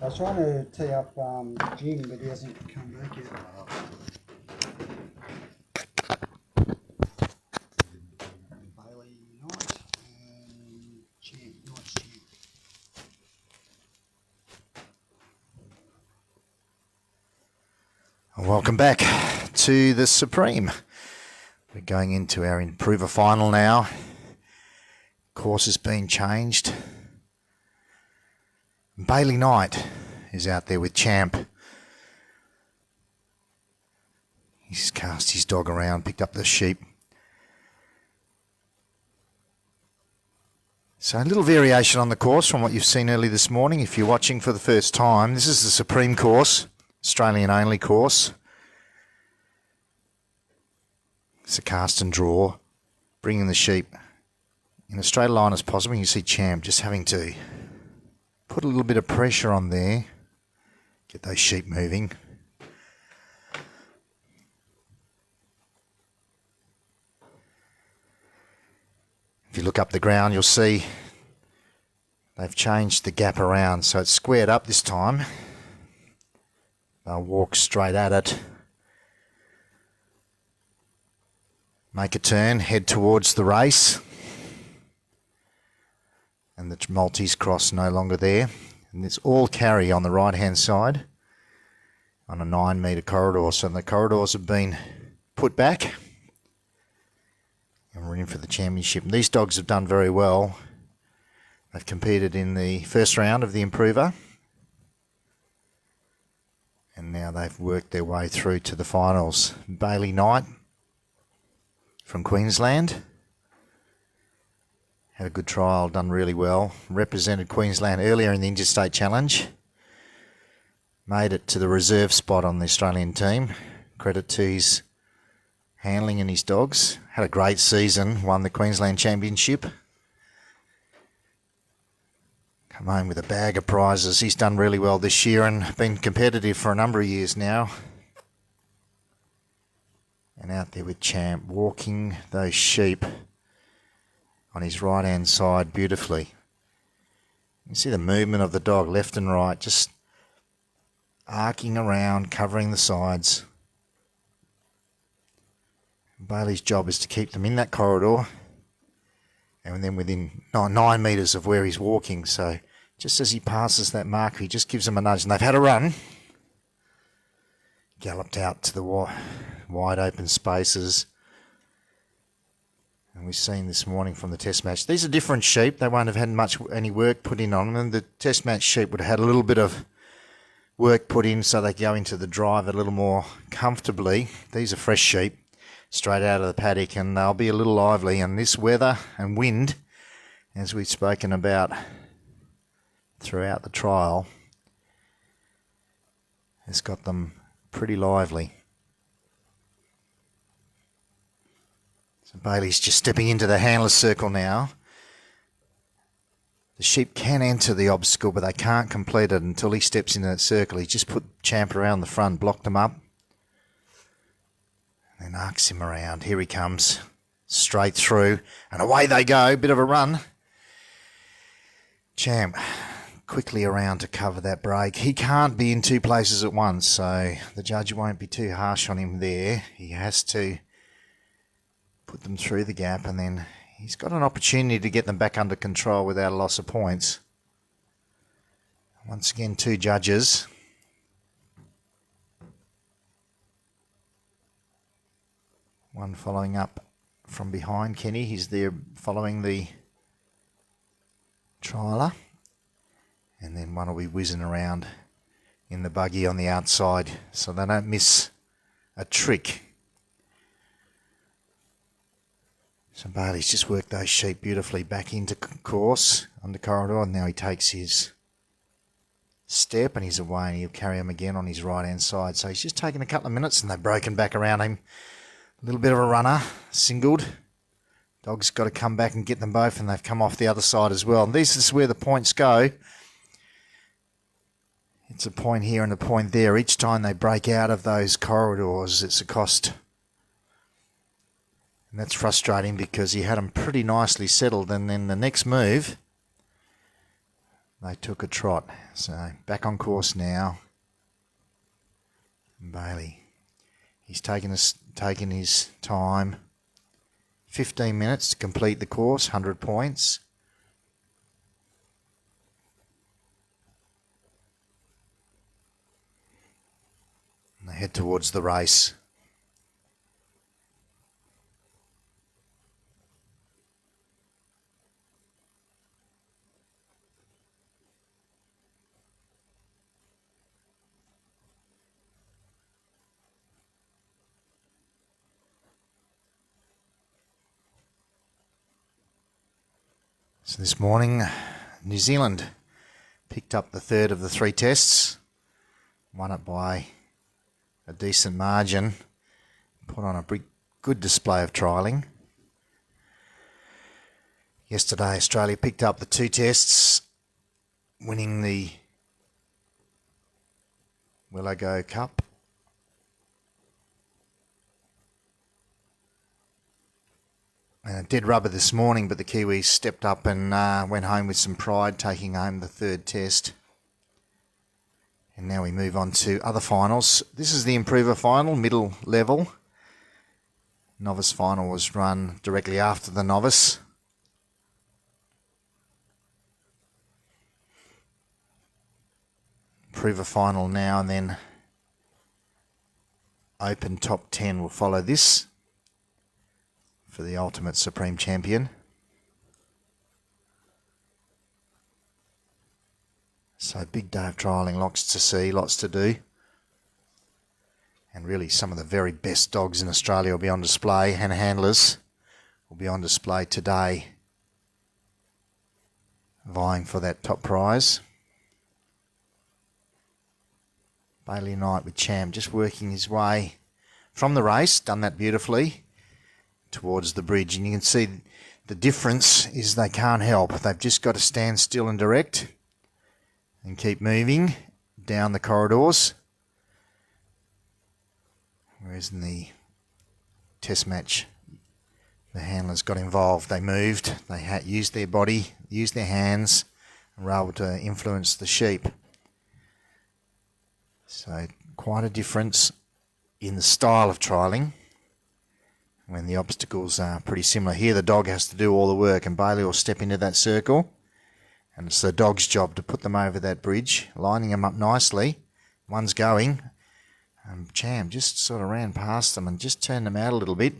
I was trying to tee up Jim, but he hasn't come back yet. Bailey Knight and Champ, Knight's Champ. Welcome back to the Supreme. We're going into our Improver final now. Course has been changed. Bailey Knight is out there with Champ. He's cast his dog around, picked up the sheep. So a little variation on the course from what you've seen early this morning. If you're watching for the first time, this is the Supreme course, Australian only course. It's a cast and draw, bringing the sheep in a straight line as possible. You see Champ just having to put a little bit of pressure on there, get those sheep moving. If you look up the ground, you'll see they've changed the gap around, so it's squared up this time. They'll walk straight at it, make a turn, head towards the race, and the Maltese cross no longer there. And it's all carry on the right hand side on a 9 metre corridor, so the corridors have been put back. And we're in for the championship. And these dogs have done very well. They've competed in the first round of the Improver. And now they've worked their way through to the finals. Bailey Knight from Queensland. Had a good trial, done really well. Represented Queensland earlier in the Interstate Challenge. Made it to the reserve spot on the Australian team. Credit to his handling and his dogs. Had a great season, won the Queensland Championship. Come home with a bag of prizes. He's done really well this year and been competitive for a number of years now. And out there with Champ, walking those sheep on his right hand side beautifully. You can see the movement of the dog left and right, just arcing around, covering the sides. Bailey's job is to keep them in that corridor and then within 9 metres of where he's walking. So just as he passes that marker, he just gives them a nudge. And they've had a run. Galloped out to the wide open spaces. And we've seen this morning from the test match. These are different sheep. They won't have had any work put in on them. The test match sheep would have had a little bit of work put in so they go into the drive a little more comfortably. These are fresh sheep, straight out of the paddock, and they'll be a little lively. And this weather and wind, as we've spoken about throughout the trial, has got them pretty lively. So Bailey's just stepping into the handler's circle now. The sheep can enter the obstacle, but they can't complete it until he steps into that circle. He just put Champ around the front, blocked them up, and then arcs him around. Here he comes, straight through, and away they go. Bit of a run. Champ quickly around to cover that break. He can't be in two places at once, so the judge won't be too harsh on him there. He has to put them through the gap, and then he's got an opportunity to get them back under control without a loss of points. Once again, two judges. One following up from behind Kenny. He's there following the trialer. And then one will be whizzing around in the buggy on the outside so they don't miss a trick. So Bailey's just worked those sheep beautifully back into course on the corridor, and now he takes his step and he's away, and he'll carry him again on his right hand side. So he's just taken a couple of minutes and they've broken back around him. A little bit of a runner, singled. Dog's got to come back and get them both, and they've come off the other side as well. And this is where the points go. It's a point here and a point there. Each time they break out of those corridors, it's a cost. And that's frustrating because he had them pretty nicely settled, and then the next move, they took a trot. So back on course now. Bailey, he's taken his time. 15 minutes to complete the course, 100 points. And they head towards the race. So this morning, New Zealand picked up the third of the 3 tests, won it by a decent margin, put on a good display of trialling. Yesterday, Australia picked up the 2 tests, winning the Willow Go Cup. And it did rubber this morning, but the Kiwis stepped up and went home with some pride, taking home the 3rd test. And now we move on to other finals. This is the Improver final, middle level. Novice final was run directly after the novice. Improver final now, and then Open top 10 will follow this for the Ultimate Supreme Champion. So big day of trialling, lots to see, lots to do. And really some of the very best dogs in Australia will be on display, and handlers will be on display today, vying for that top prize. Bailey Knight with Cham just working his way from the race, done that beautifully, towards the bridge. And you can see the difference is they can't help. They've just got to stand still and direct and keep moving down the corridors. Whereas in the test match, the handlers got involved. They moved, they used their body, used their hands, and were able to influence the sheep. So quite a difference in the style of trialling when the obstacles are pretty similar. Here the dog has to do all the work, and Bailey will step into that circle, and it's the dog's job to put them over that bridge, lining them up nicely. One's going, and Cham just sort of ran past them and just turned them out a little bit.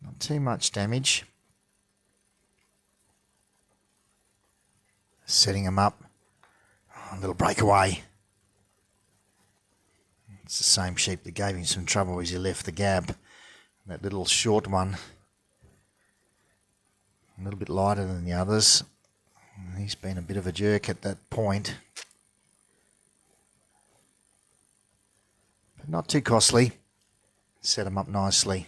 Not too much damage. Setting them up. A little breakaway. It's the same sheep that gave him some trouble as he left the gap. That little short one, a little bit lighter than the others. He's been a bit of a jerk at that point. But not too costly. Set him up nicely.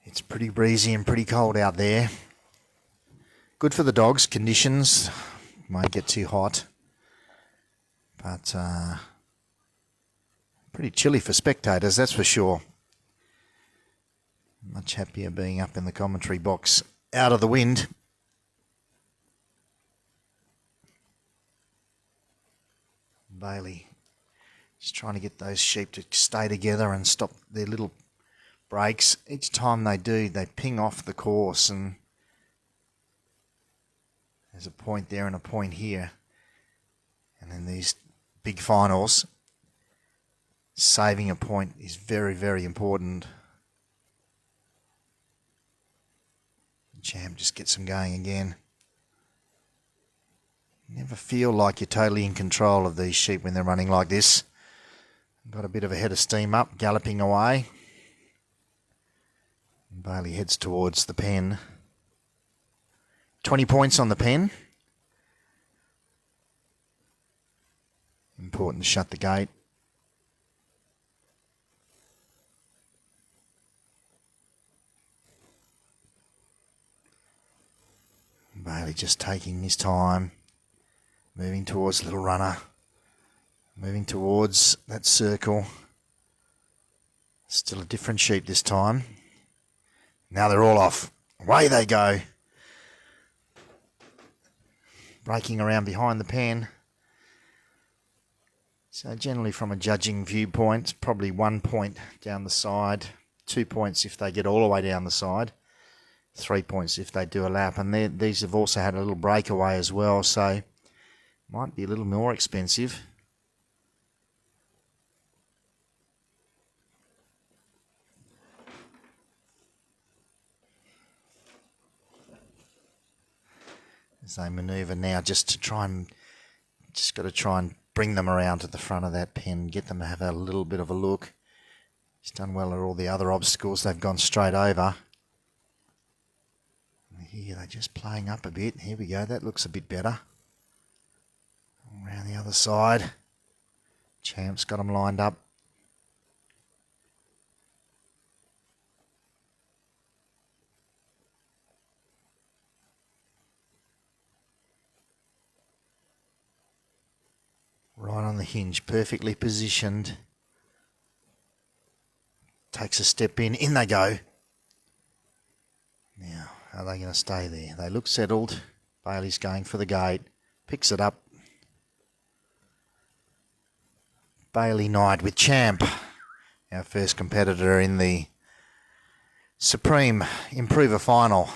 It's pretty breezy and pretty cold out there. Good for the dogs. Conditions won't get too hot, but pretty chilly for spectators, that's for sure. Much happier being up in the commentary box, out of the wind. Bailey just trying to get those sheep to stay together and stop their little breaks. Each time they do, they ping off the course, and there's a point there and a point here. And in these big finals, saving a point is very, very important. Cham just gets them going again. Never feel like you're totally in control of these sheep when they're running like this. Got a bit of a head of steam up, galloping away. Bailey heads towards the pen. 20 points on the pen. Important to shut the gate. Bailey just taking his time, moving towards Little Runner, moving towards that circle. Still a different sheep this time. Now they're all off. Away they go. Breaking around behind the pen. So generally from a judging viewpoint, it's probably 1 point down the side, 2 points if they get all the way down the side, 3 points if they do a lap. And these have also had a little breakaway as well, so might be a little more expensive. As they manoeuvre now just to try and, just got to try and bring them around to the front of that pen, get them to have a little bit of a look. He's done well at all the other obstacles. They've gone straight over. Here they're just playing up a bit. Here we go. That looks a bit better. Around the other side. Champ's got them lined up. Right on the hinge, perfectly positioned. Takes a step in they go. Now, are they going to stay there? They look settled. Bailey's going for the gate. Picks it up. Bailey Knight with Champ, our first competitor in the Supreme Improver Final.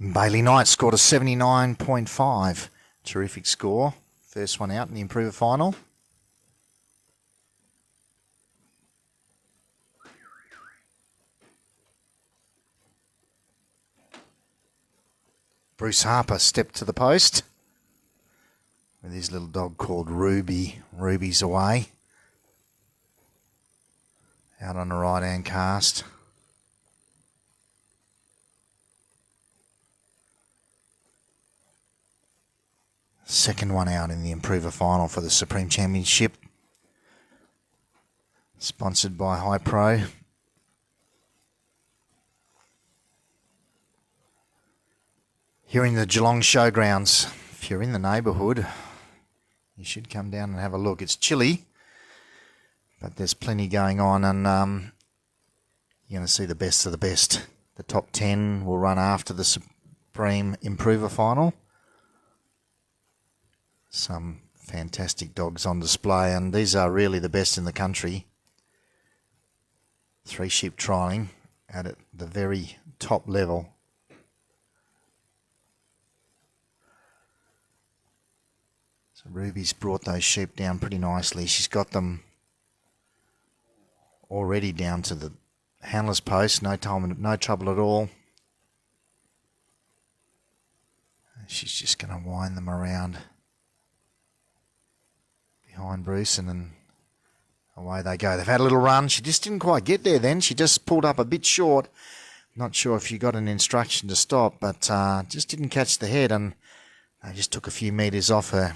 Bailey Knight scored a 79.5. Terrific score. First one out in the Improver Final. Bruce Harper stepped to the post with his little dog called Ruby. Ruby's away. Out on the right-hand cast. Second one out in the Improver Final for the Supreme Championship. Sponsored by Hypro. Here in the Geelong Showgrounds. If you're in the neighbourhood, you should come down and have a look. It's chilly, but there's plenty going on, and you're going to see the best of the best. The top 10 will run after the Supreme Improver Final. Some fantastic dogs on display, and these are really the best in the country. 3 sheep trialling at the very top level. Ruby's brought those sheep down pretty nicely. She's got them already down to the handler's post. No trouble at all. She's just going to wind them around behind Bruce, and then away they go. They've had a little run. She just didn't quite get there then. She just pulled up a bit short. Not sure if you got an instruction to stop, but just didn't catch the head, and they just took a few metres off her.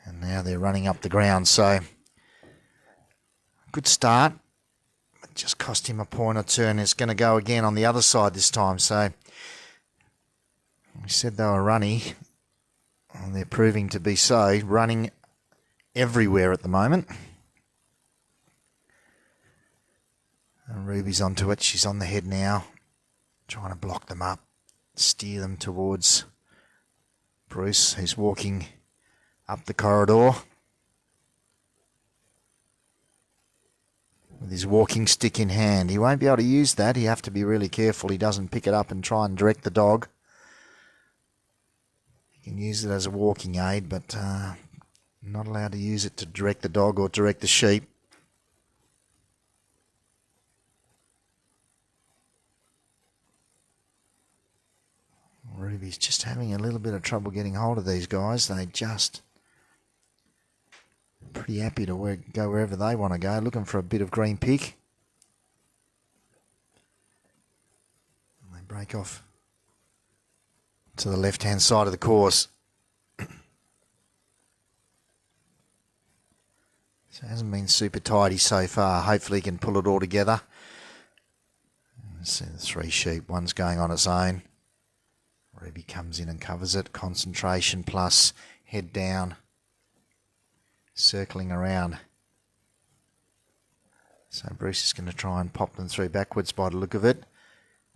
And now they're running up the ground, so good start. It just cost him a point or two, and it's going to go again on the other side this time. So we said they were runny, and they're proving to be so. Running everywhere at the moment. And Ruby's onto it. She's on the head now, trying to block them up, steer them towards Bruce, who's walking up the corridor with his walking stick in hand. He won't be able to use that. You have to be really careful he doesn't pick it up and try and direct the dog. He can use it as a walking aid, but not allowed to use it to direct the dog or direct the sheep. Ruby's just having a little bit of trouble getting hold of these guys. They just pretty happy to go wherever they want to go, looking for a bit of green pick. And they break off to the left-hand side of the course. So it hasn't been super tidy so far. Hopefully he can pull it all together. Let's see the three sheep. One's going on its own. Ruby comes in and covers it. Concentration plus head down. Circling around. So Bruce is going to try and pop them through backwards by the look of it.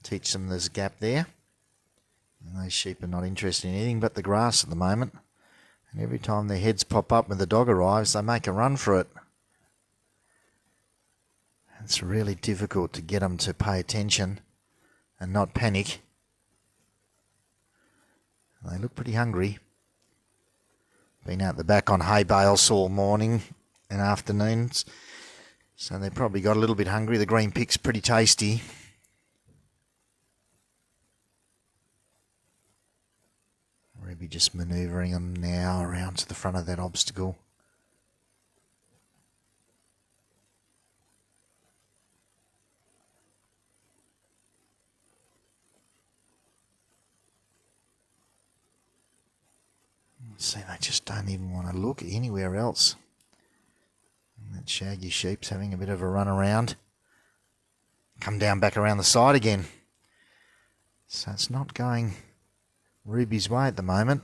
Teach them there's a gap there. And those sheep are not interested in anything but the grass at the moment. And every time their heads pop up when the dog arrives, they make a run for it. It's really difficult to get them to pay attention and not panic. They look pretty hungry. Been out the back on hay bales all morning and afternoons. So they've probably got a little bit hungry. The green pick's pretty tasty. Ruby just manoeuvring them now around to the front of that obstacle. See, they just don't even want to look anywhere else. And that shaggy sheep's having a bit of a run around. Come down back around the side again. So it's not going Ruby's way at the moment.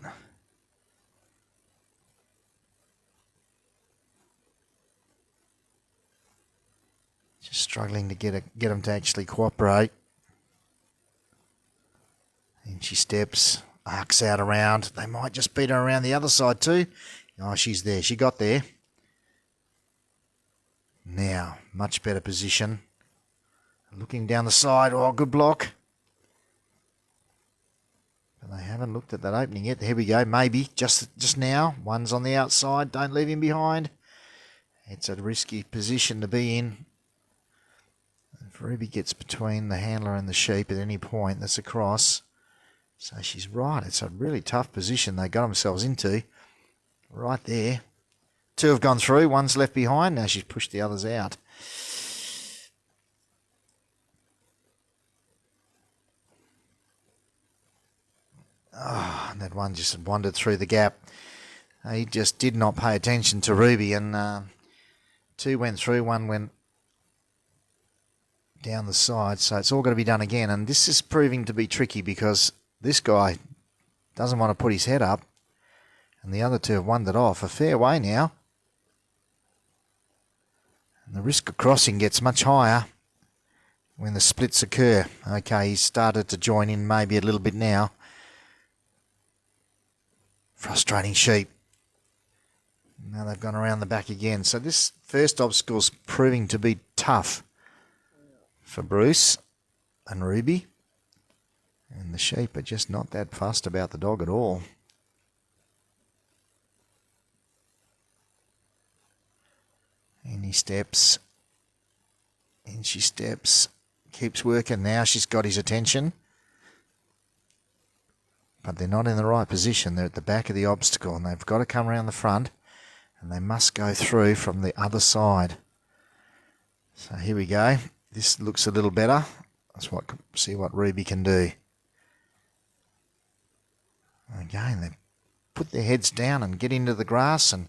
Just struggling to get them to actually cooperate. And she steps, arcs out around. They might just beat her around the other side too. Oh, she's there. She got there. Now, much better position. Looking down the side. Oh, good block. But they haven't looked at that opening yet. Here we go. Maybe. Just now. One's on the outside. Don't leave him behind. It's a risky position to be in. If Ruby gets between the handler and the sheep at any point, that's a cross. So she's right. It's a really tough position they got themselves into. Right there. Two have gone through. One's left behind. Now she's pushed the others out. Oh, and that one just wandered through the gap. He just did not pay attention to Ruby, and two went through. One went down the side. So it's all got to be done again. And this is proving to be tricky because this guy doesn't want to put his head up, and the other two have wandered off a fair way now. And the risk of crossing gets much higher when the splits occur. Okay, he's started to join in maybe a little bit now. Frustrating sheep. Now they've gone around the back again. So this first obstacle's proving to be tough for Bruce and Ruby. And the sheep are just not that fussed about the dog at all. In he steps. In she steps. Keeps working. Now she's got his attention. But they're not in the right position. They're at the back of the obstacle and they've got to come around the front and they must go through from the other side. So here we go. This looks a little better. See what Ruby can do. Again, they put their heads down and get into the grass and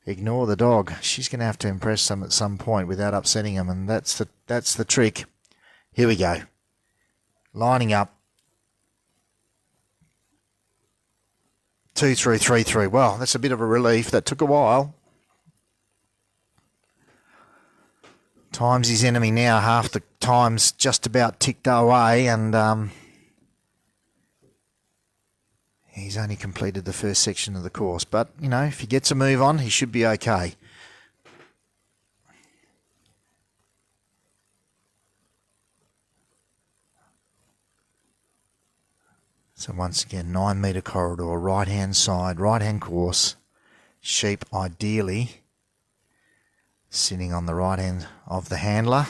ignore the dog. She's going to have to impress them at some point without upsetting them, and that's the trick. Here we go. Lining up. 2 through 3 through. Well, that's a bit of a relief. That took a while. Time's his enemy now. Half the time's just about ticked away, and he's only completed the first section of the course. But, you know, if he gets a move on, he should be okay. So once again, 9 metre corridor, right-hand side, right-hand course. Sheep ideally sitting on the right hand of the handler.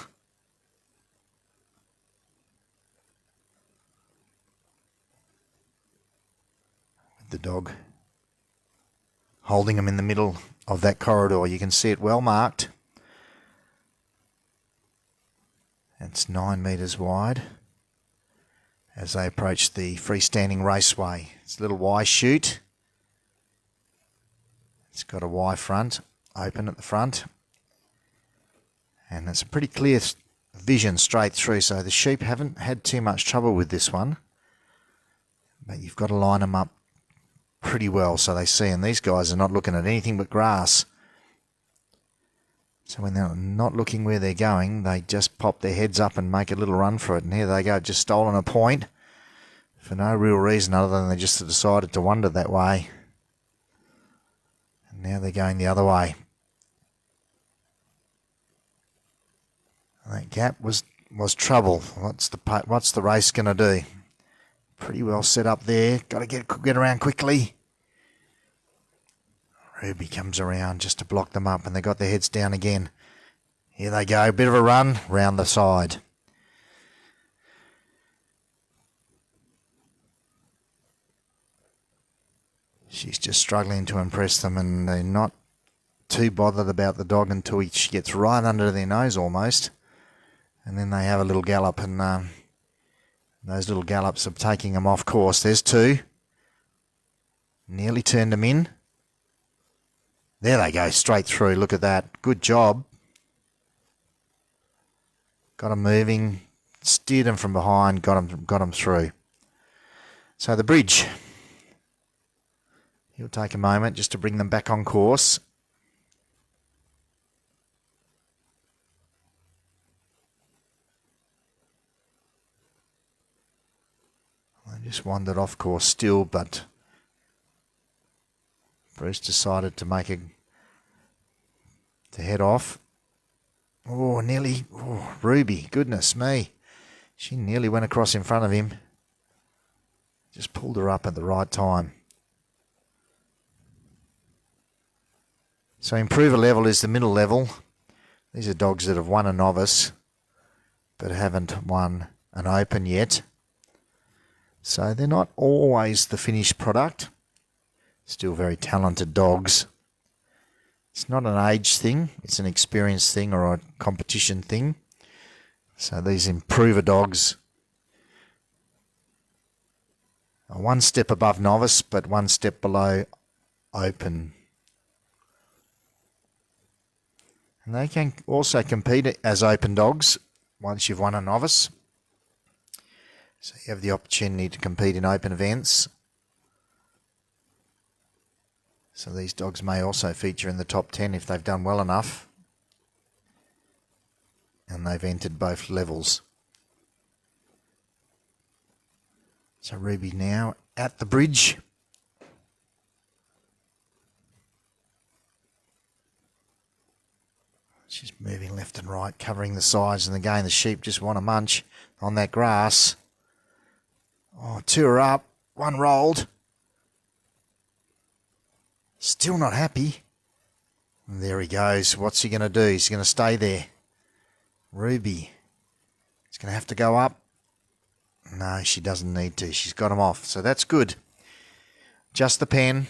With the dog holding him in the middle of that corridor. You can see it well marked. It's 9 metres wide. As they approach the freestanding raceway. It's a little Y chute. It's got a Y front, open at the front. And it's a pretty clear vision straight through, so the sheep haven't had too much trouble with this one. But you've got to line them up pretty well so they see, and these guys are not looking at anything but grass. So when they're not looking where they're going, they just pop their heads up and make a little run for it. And here they go, just stolen a point for no real reason other than they just decided to wander that way. And now they're going the other way. And that gap was trouble. What's the race going to do? Pretty well set up there. Got to get around quickly. Ruby comes around just to block them up, and they got their heads down again. Here they go, bit of a run round the side. She's just struggling to impress them, and they're not too bothered about the dog until she gets right under their nose almost. And then they have a little gallop, and those little gallops are taking them off course. There's 2. Nearly turned them in. There they go, straight through. Look at that. Good job. Got them moving, steered them from behind, got them through. So the bridge. He'll take a moment just to bring them back on course. They just wandered off course still, but Bruce decided to head off. Oh, nearly. Oh, Ruby, goodness me. She nearly went across in front of him. Just pulled her up at the right time. So improver level is the middle level. These are dogs that have won a novice, but haven't won an open yet. So they're not always the finished product. Still very talented dogs. It's not an age thing, it's an experience thing or a competition thing. So these improver dogs are 1 step above novice, but 1 step below open. And they can also compete as open dogs once you've won a novice. So you have the opportunity to compete in open events. So these dogs may also feature in the top 10 if they've done well enough. And they've entered both levels. So Ruby now at the bridge. She's moving left and right, covering the sides, and again the sheep just want to munch on that grass. Oh, 2 are up. 1 rolled. Still not happy. And there he goes. What's he going to do? He's going to stay there. Ruby. He's going to have to go up. No, she doesn't need to. She's got him off. So that's good. Just the pen.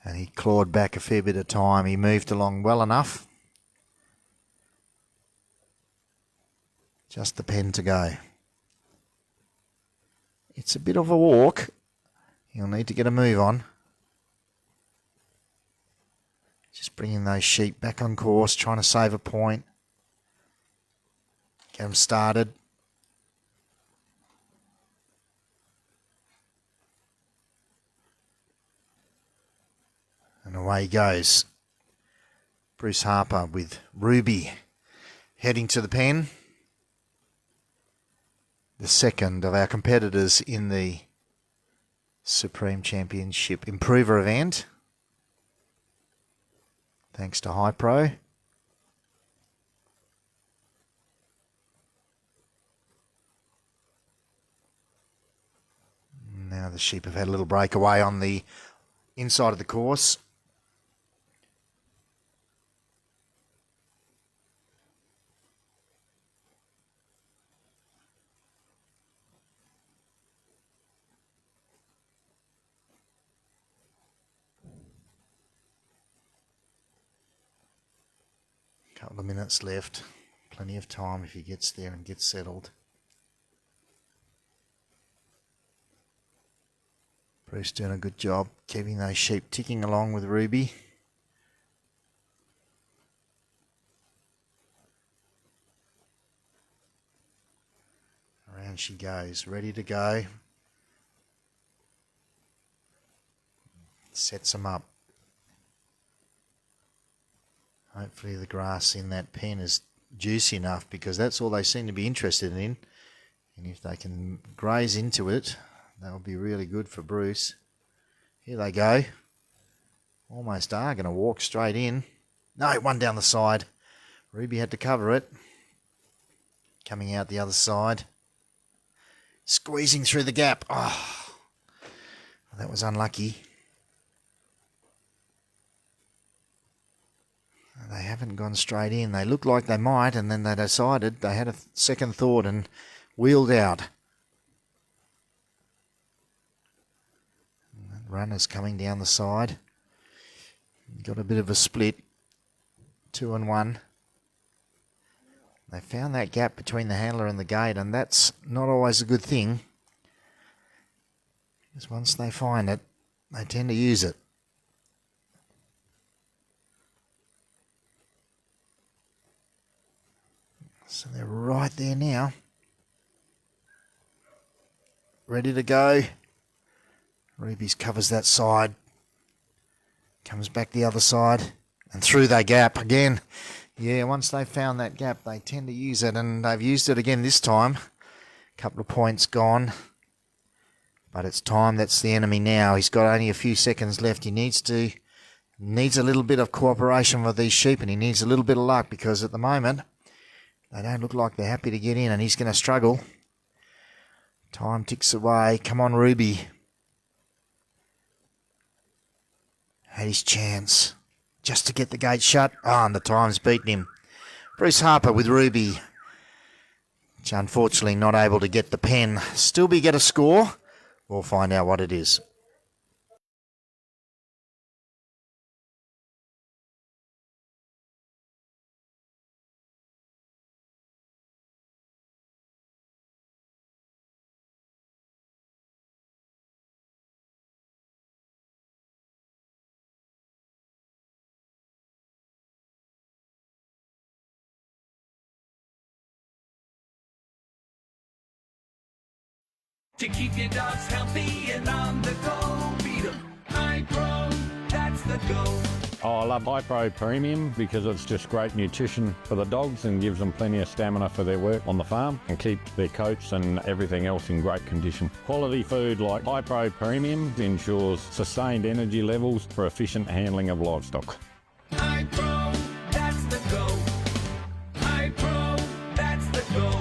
And he clawed back a fair bit of time. He moved along well enough. Just the pen to go. It's a bit of a walk. He'll need to get a move on. Just bringing those sheep back on course, trying to save a point. Get them started. And away he goes. Bruce Harper with Ruby heading to the pen. The second of our competitors in the Supreme Championship Improver event. Thanks to Hypro. Now the sheep have had a little breakaway on the inside of the course. Couple of minutes left. Plenty of time if he gets there and gets settled. Bruce doing a good job keeping those sheep ticking along with Ruby. Around she goes, ready to go. Sets them up. Hopefully the grass in that pen is juicy enough, because that's all they seem to be interested in. And if they can graze into it, that will be really good for Bruce. Here they go. Almost are going to walk straight in. No, 1 down the side. Ruby had to cover it. Coming out the other side. Squeezing through the gap. Oh, that was unlucky. They haven't gone straight in. They looked like they might, and then they decided, they had a second thought and wheeled out. And that runner's coming down the side. Got a bit of a split. 2 and 1. They found that gap between the handler and the gate, and that's not always a good thing. Because once they find it, they tend to use it. So they're right there now. Ready to go. Ruby's covers that side. Comes back the other side. And through that gap again. Yeah, once they've found that gap, they tend to use it. And they've used it again this time. Couple of points gone. But it's time. That's the enemy now. He's got only a few seconds left. He needs a little bit of cooperation with these sheep. And he needs a little bit of luck, because at the moment, they don't look like they're happy to get in, and he's going to struggle. Time ticks away. Come on, Ruby. Had his chance just to get the gate shut. Oh, and the time's beaten him. Bruce Harper with Ruby. Which unfortunately not able to get the pen. Still be get a score. We'll find out what it is. To keep your dogs healthy and on the go, beat 'em. Hypro, that's the go. Oh, I love Hypro Premium because it's just great nutrition for the dogs and gives them plenty of stamina for their work on the farm and keeps their coats and everything else in great condition. Quality food like Hypro Premium ensures sustained energy levels for efficient handling of livestock. Hypro, that's the go. Hypro, that's the go.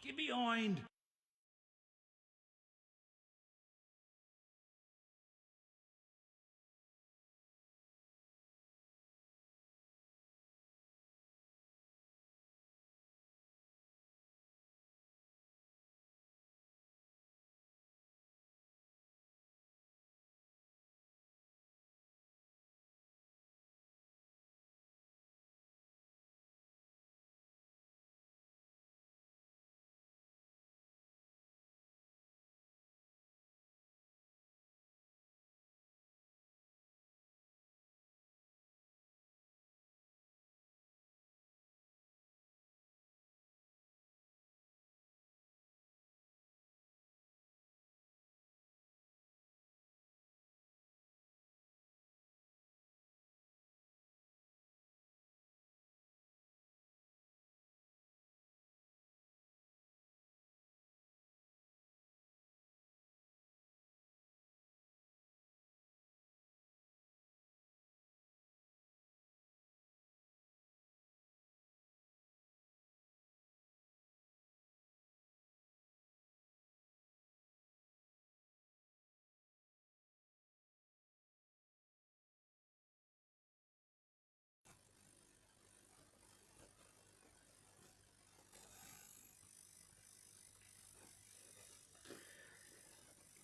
Get behind.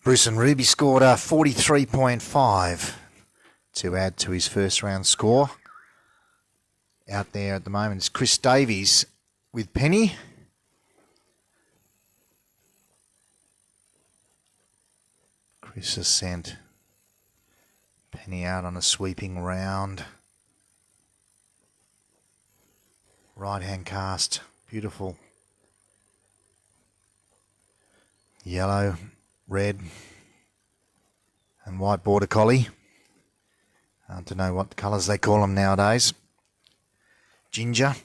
Bruce and Ruby scored a 43.5 to add to his first round score. Out there at the moment is Chris Davies with Penny. Chris has sent Penny out on a sweeping round. Right hand cast, beautiful. Yellow, red and white border collie. I don't know what colours they call them nowadays. Ginger.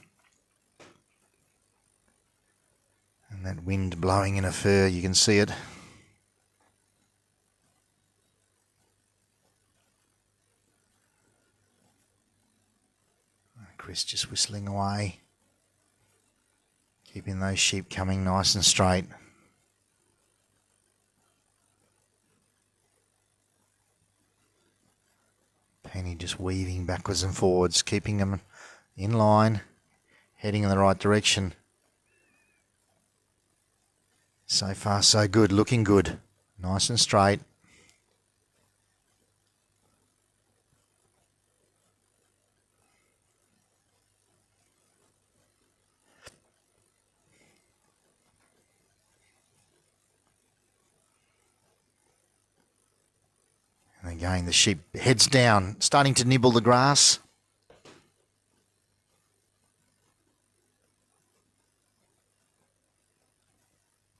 And that wind blowing in her fur, you can see it. Chris just whistling away. Keeping those sheep coming nice and straight. Penny just weaving backwards and forwards, keeping them in line, heading in the right direction. So far so good, looking good. Nice and straight. And again, the sheep heads down, starting to nibble the grass.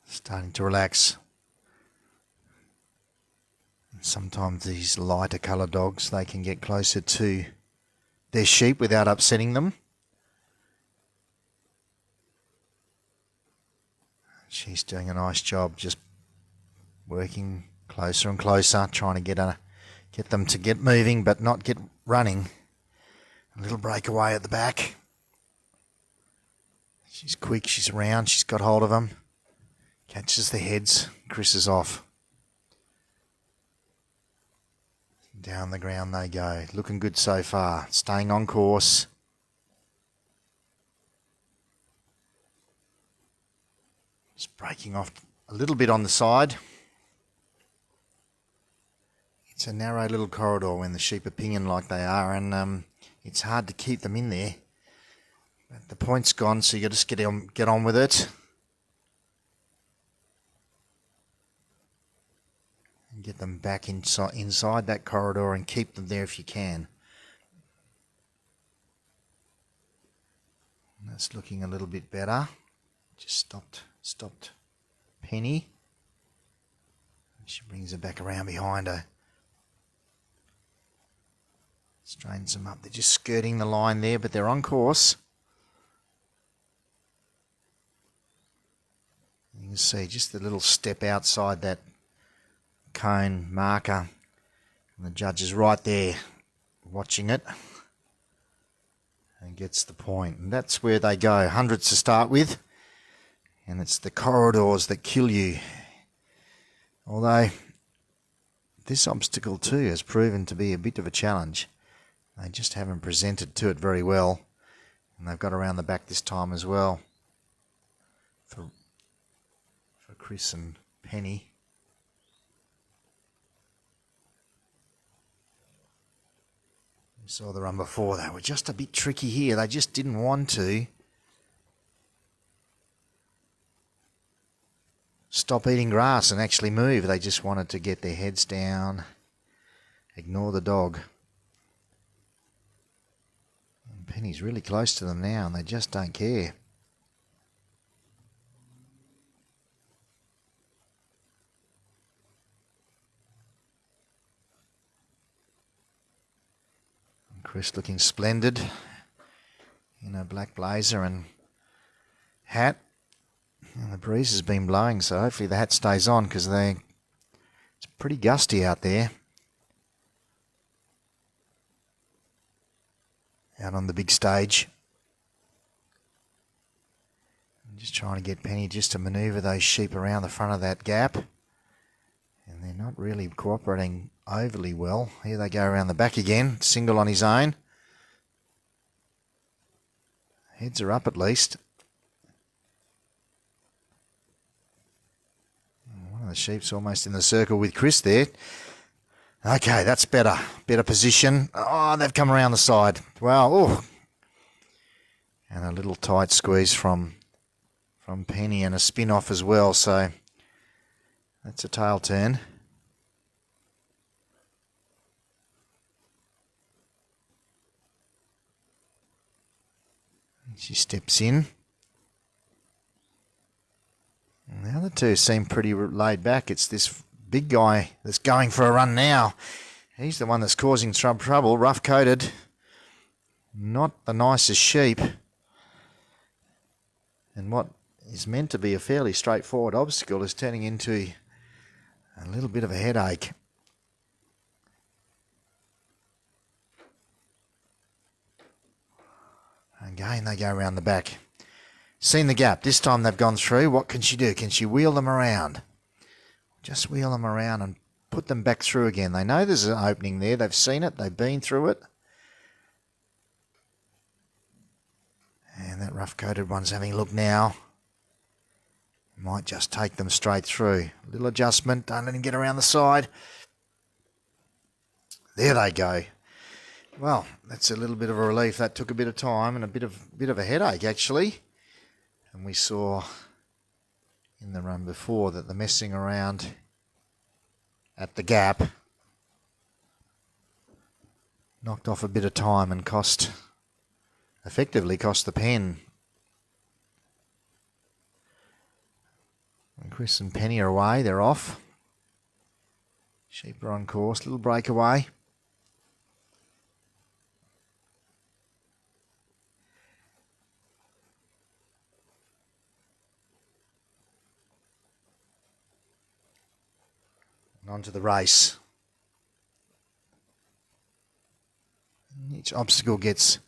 Starting to relax. And sometimes these lighter coloured dogs, they can get closer to their sheep without upsetting them. She's doing a nice job, just working closer and closer, trying to get them to get moving but not get running. A little breakaway at the back. She's quick, she's around, she's got hold of them. Catches the heads. Chris is off. Down the ground they go. Looking good so far. Staying on course. Just breaking off a little bit on the side. It's a narrow little corridor when the sheep are pinging like they are, and it's hard to keep them in there. But the point's gone, so you got to just get on with it. And get them back inside that corridor and keep them there if you can. And that's looking a little bit better. Just stopped Penny. She brings her back around behind her. Straightens them up. They're just skirting the line there, but they're on course. You can see just the little step outside that cone marker. And the judge is right there watching it and gets the point. And that's where they go. Hundreds to start with. And it's the corridors that kill you. Although this obstacle too has proven to be a bit of a challenge. They just haven't presented to it very well. And they've got around the back this time as well. For Chris and Penny. We saw the run before. They were just a bit tricky here. They just didn't want to stop eating grass and actually move. They just wanted to get their heads down, ignore the dog. And Penny's really close to them now, and they just don't care. And Chris looking splendid in a black blazer and hat. And the breeze has been blowing, so hopefully the hat stays on because it's pretty gusty out there. Out on the big stage. I'm just trying to get Penny just to manoeuvre those sheep around the front of that gap. And they're not really cooperating overly well. Here they go around the back again. Single on his own. Heads are up at least. The the sheep's almost in the circle with Chris there. Okay, that's better. Better position. Oh, they've come around the side. Well, oh. And a little tight squeeze from Penny and a spin off as well. So that's a tail turn. She steps in. And the other two seem pretty laid back. It's this big guy that's going for a run now. He's the one that's causing trouble. Rough coated. Not the nicest sheep. And what is meant to be a fairly straightforward obstacle is turning into a little bit of a headache. Again, they go around the back. Seen the gap. This time they've gone through. What can she do? Can she wheel them around? Just wheel them around and put them back through again. They know there's an opening there. They've seen it. They've been through it. And that rough-coated one's having a look now. Might just take them straight through. A little adjustment. Don't let him get around the side. There they go. Well, that's a little bit of a relief. That took a bit of time and a bit of a headache, actually. And we saw in the run before that the messing around at the gap knocked off a bit of time and effectively cost the pen. And Chris and Penny are away. They're off. Sheep are on course. Little breakaway. On to the race. Each obstacle gets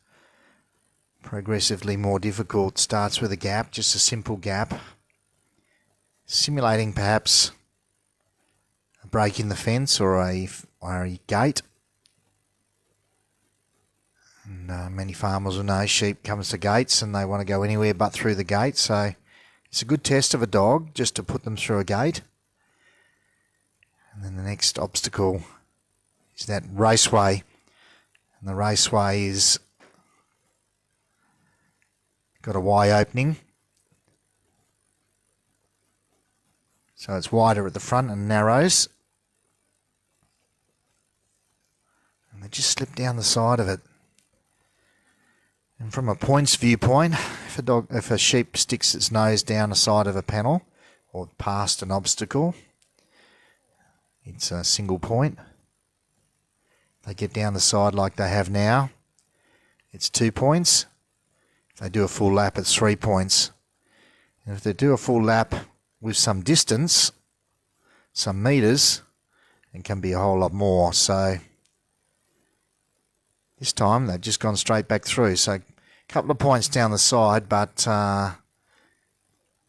progressively more difficult. Starts with a gap, just a simple gap. Simulating perhaps a break in the fence or a gate. And many farmers will know sheep comes to gates and they want to go anywhere but through the gate. So it's a good test of a dog just to put them through a gate. And then the next obstacle is that raceway. And the raceway is got a Y opening. So it's wider at the front and narrows. And they just slip down the side of it. And from a points viewpoint, if a sheep sticks its nose down the side of a panel or past an obstacle, it's a single point. If they get down the side like they have now, it's 2 points. If they do a full lap, it's 3 points. And if they do a full lap with some distance, some metres, it can be a whole lot more. So this time they've just gone straight back through. So a couple of points down the side, but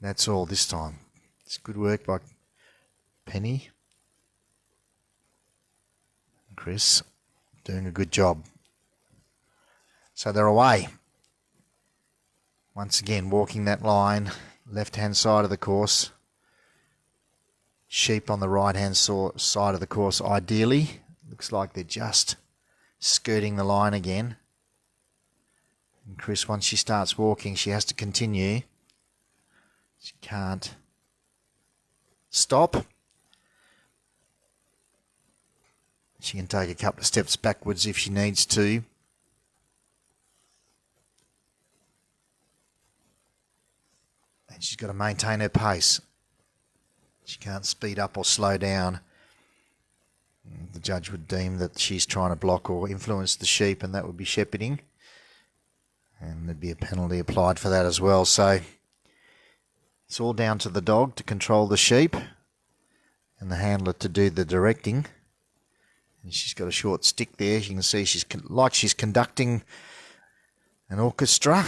that's all this time. It's good work by Penny. Chris doing a good job. So they're away. Once again, walking that line, left-hand side of the course. Sheep on the right-hand side of the course, ideally. Looks like they're just skirting the line again. And Chris, once she starts walking, she has to continue. She can't stop. She can take a couple of steps backwards if she needs to. And she's got to maintain her pace. She can't speed up or slow down. The judge would deem that she's trying to block or influence the sheep, and that would be shepherding. And there'd be a penalty applied for that as well. So it's all down to the dog to control the sheep and the handler to do the directing. And she's got a short stick there. You can see she's conducting an orchestra.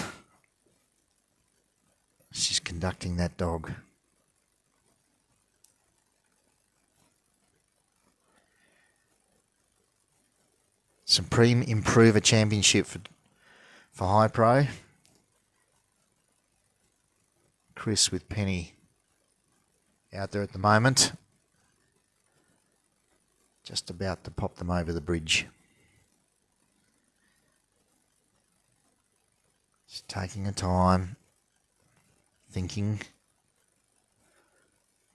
She's conducting that dog. Supreme Improver Championship for Hypro. Chris with Penny out there at the moment. Just about to pop them over the bridge. Just taking her time, thinking.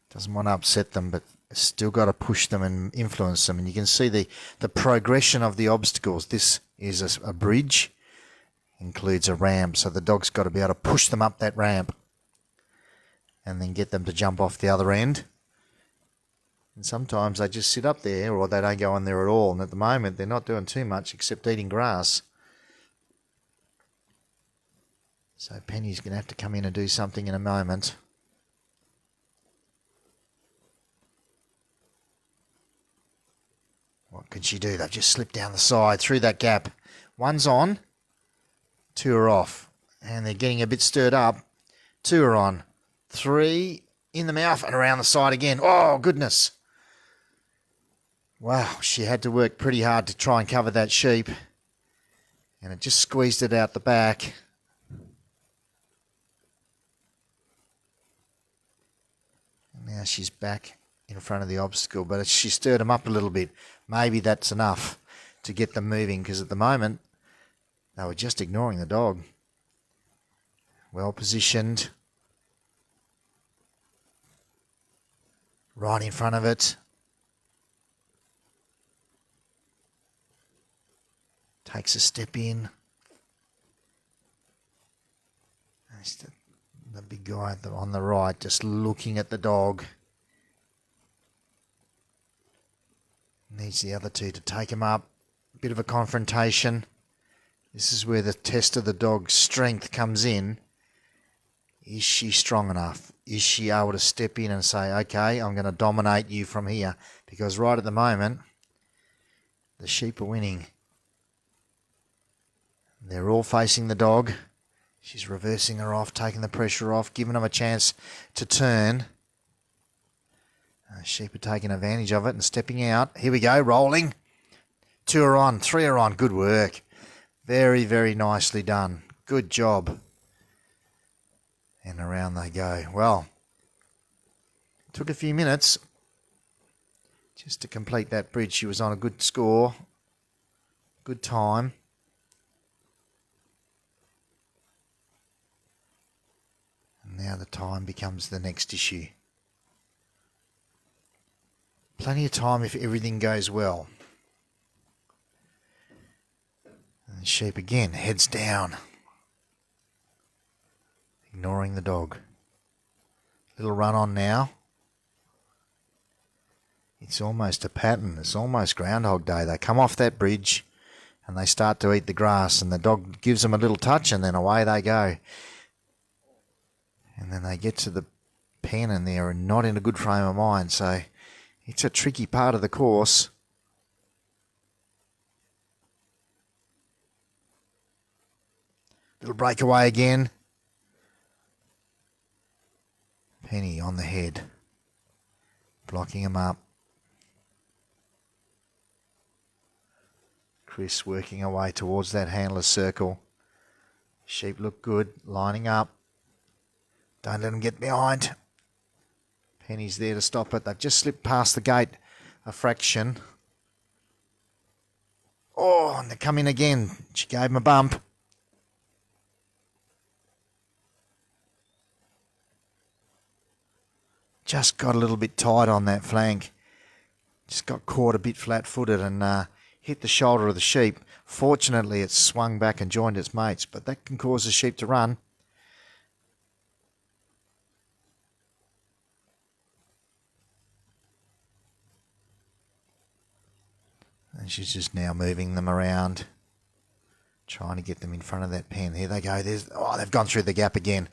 Doesn't want to upset them, but still got to push them and influence them. And you can see the progression of the obstacles. This is a bridge, includes a ramp, so the dog's got to be able to push them up that ramp and then get them to jump off the other end. And sometimes they just sit up there, or they don't go on there at all. And at the moment, they're not doing too much except eating grass. So Penny's going to have to come in and do something in a moment. What can she do? They've just slipped down the side through that gap. One's on, two are off. And they're getting a bit stirred up. Two are on. Three in the mouth and around the side again. Oh, goodness. Wow, she had to work pretty hard to try and cover that sheep. And it just squeezed it out the back. And now she's back in front of the obstacle, but she stirred them up a little bit. Maybe that's enough to get them moving, because at the moment they were just ignoring the dog. Well positioned. Right in front of it. Takes a step in. There's the big guy on the right just looking at the dog. Needs the other two to take him up. Bit of a confrontation. This is where the test of the dog's strength comes in. Is she strong enough? Is she able to step in and say, okay, I'm going to dominate you from here? Because right at the moment, the sheep are winning. They're all facing the dog. She's reversing her off, taking the pressure off, giving them a chance to turn. Sheep are taking advantage of it and stepping out. Here we go, rolling. Two are on, three are on. Good work. Very, very nicely done. Good job. And around they go. Well, took a few minutes just to complete that bridge. She was on a good score, good time. And now the time becomes the next issue. Plenty of time if everything goes well. And the sheep again heads down, ignoring the dog. Little run on now. It's almost a pattern. It's almost Groundhog Day. They come off that bridge and they start to eat the grass, and the dog gives them a little touch, and then away they go. And then they get to the pen and they're not in a good frame of mind. So it's a tricky part of the course. Little breakaway again. Penny on the head, blocking him up. Chris working away towards that handler's circle. Sheep look good, lining up. Don't let them get behind. Penny's there to stop it. They've just slipped past the gate a fraction. Oh, and they're coming again. She gave him a bump. Just got a little bit tight on that flank. Just got caught a bit flat-footed and hit the shoulder of the sheep. Fortunately, it swung back and joined its mates, but that can cause the sheep to run. And she's just now moving them around, trying to get them in front of that pen. Here they go. They've gone through the gap again.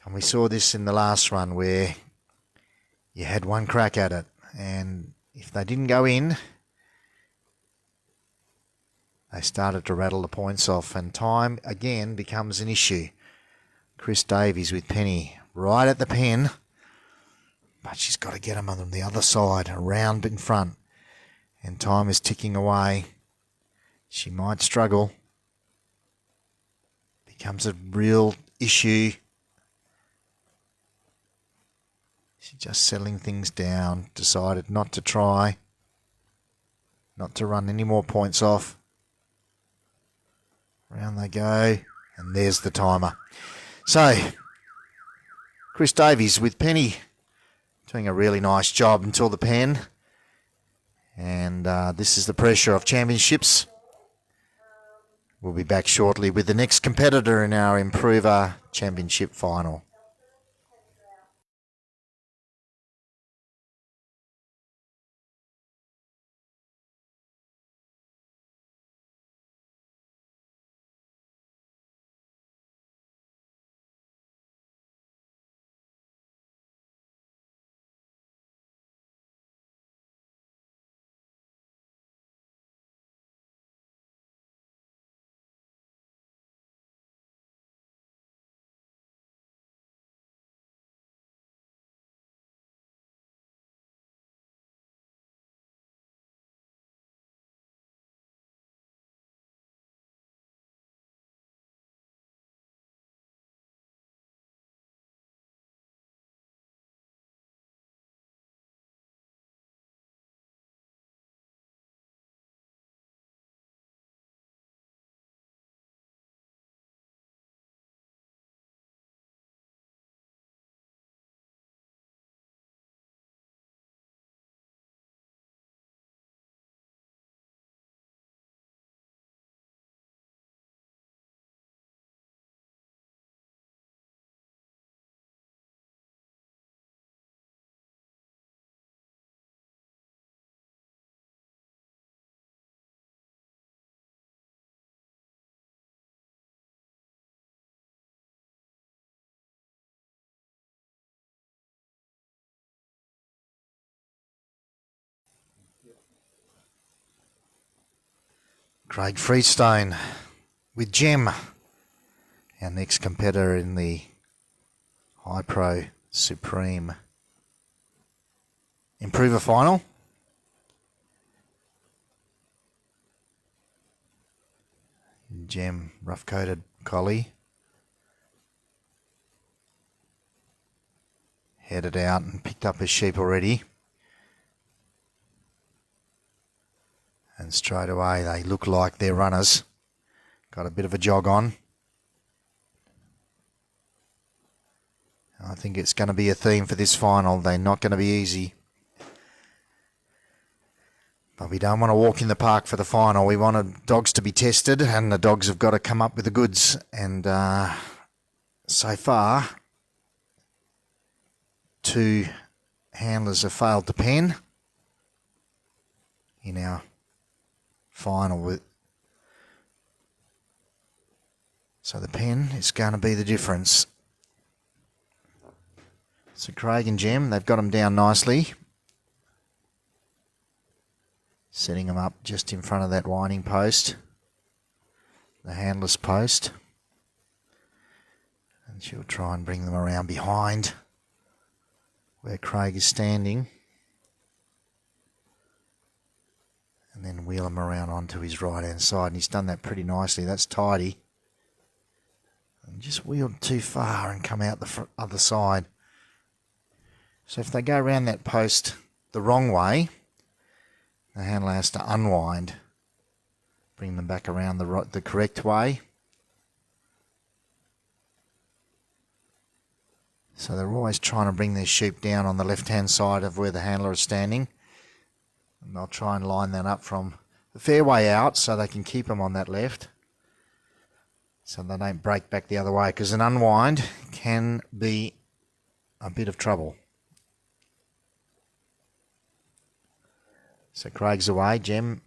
And we saw this in the last run where you had one crack at it. And if they didn't go in, they started to rattle the points off. And time, again, becomes an issue. Chris Davies with Penny right at the pen. But she's got to get them on the other side, around in front. And time is ticking away. She might struggle. Becomes a real issue. She's just settling things down. Decided not to try. not to run any more points off. Round they go, and there's the timer. So, Chris Davies with Penny doing a really nice job until the pen. And this is the pressure of championships. We'll be back shortly with the next competitor in our Improver Championship final. Craig Freestone with Gem, our next competitor in the Hypro Supreme Improver final. Gem, rough-coated collie. Headed out and picked up his sheep already. And straight away they look like they're runners. Got a bit of a jog on. I think it's going to be a theme for this final. They're not going to be easy. But we don't want to walk in the park for the final. We want the dogs to be tested, and the dogs have got to come up with the goods. And so far, 2 handlers have failed to pen in our final. So the pen is going to be the difference. So Craig and Gem, they've got them down nicely. Setting them up just in front of that winding post, the handless post. And she'll try and bring them around behind where Craig is standing. And then wheel him around onto his right-hand side. And he's done that pretty nicely. That's tidy. And just wheeled too far and come out the other side. So if they go around that post the wrong way, the handler has to unwind, bring them back around the correct way. So they're always trying to bring their sheep down on the left-hand side of where the handler is standing. And they'll try and line that up from the fairway out so they can keep them on that left, so they don't break back the other way, because an unwind can be a bit of trouble. So Craig's away, Gem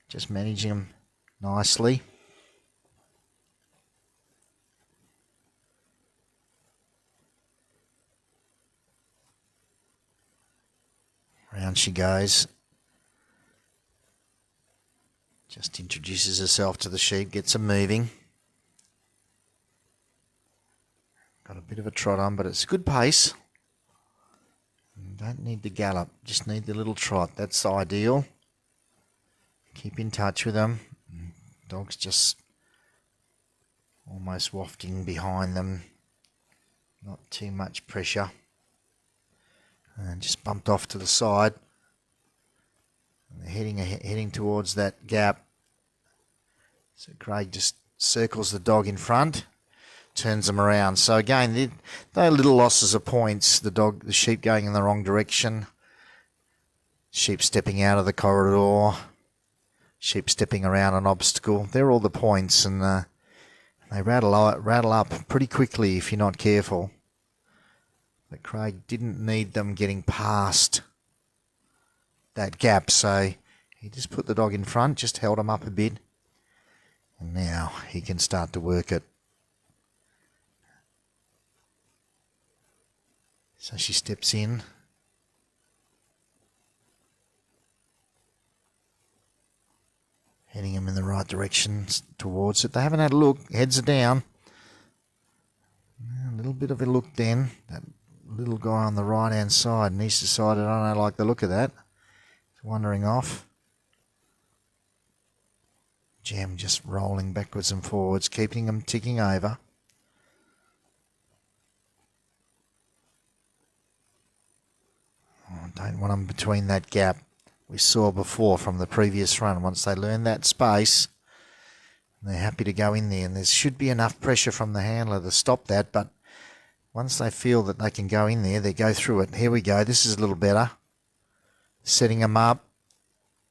just managing him nicely. Round she goes. Just introduces herself to the sheep, gets them moving. Got a bit of a trot on, but it's a good pace. Don't need the gallop, just need the little trot. That's ideal. Keep in touch with them. Dog's just almost wafting behind them. Not too much pressure. And just bumped off to the side. They're heading towards that gap. So Craig just circles the dog in front, turns them around. So again, they're little losses of points. The sheep going in the wrong direction. Sheep stepping out of the corridor. Sheep stepping around an obstacle. They're all the points, and they rattle up pretty quickly if you're not careful. But Craig didn't need them getting past that gap, so he just put the dog in front, just held him up a bit, and now he can start to work it. So she steps in. Heading him in the right direction towards it. They haven't had a look. Heads are down. A little bit of a look then. That little guy on the right-hand side, and he's decided, I don't like the look of that. He's wandering off. Gem just rolling backwards and forwards, keeping them ticking over. Oh, don't want them between that gap we saw before from the previous run. Once they learn that space, they're happy to go in there, and there should be enough pressure from the handler to stop that, but once they feel that they can go in there, they go through it. Here we go. This is a little better. Setting them up.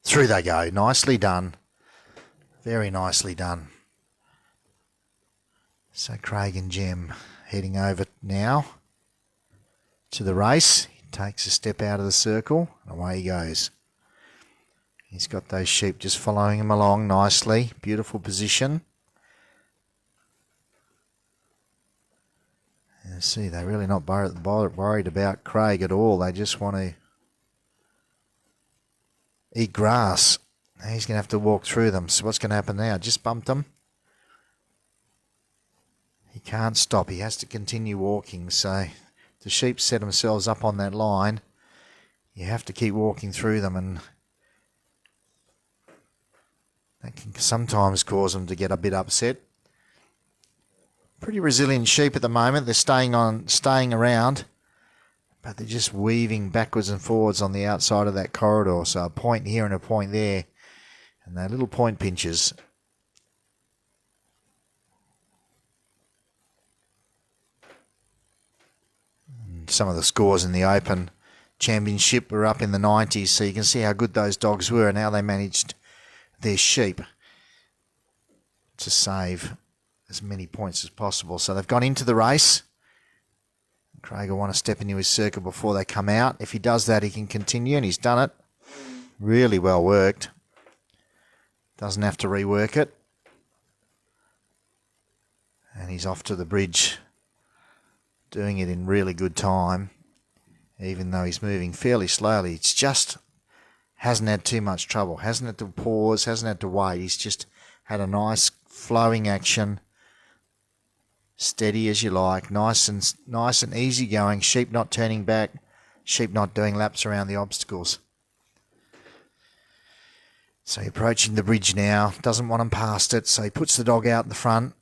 Through they go. Nicely done. Very nicely done. So Craig and Gem heading over now to the race. He takes a step out of the circle, and away he goes. He's got those sheep just following him along nicely. Beautiful position. And see, they're really not worried about Craig at all. They just want to eat grass. Now he's going to have to walk through them. So what's going to happen now? Just bumped them. He can't stop. He has to continue walking. So the sheep set themselves up on that line. You have to keep walking through them, and that can sometimes cause them to get a bit upset. Pretty resilient sheep at the moment. They're staying around, but they're just weaving backwards and forwards on the outside of that corridor. So a point here and a point there, and they're little point pinchers. And some of the scores in the Open Championship were up in the 90s, so you can see how good those dogs were and how they managed their sheep to save as many points as possible. So they've gone into the race. Craig will want to step into his circle before they come out. If he does that, he can continue, and he's done it. Really well worked. Doesn't have to rework it. And he's off to the bridge, doing it in really good time, even though he's moving fairly slowly. It's just hasn't had too much trouble. Hasn't had to pause, hasn't had to wait. He's just had a nice flowing action. Steady as you like, nice and easy going. Sheep not turning back, sheep not doing laps around the obstacles. So approaching the bridge now, doesn't want him past it, so he puts the dog out in the front.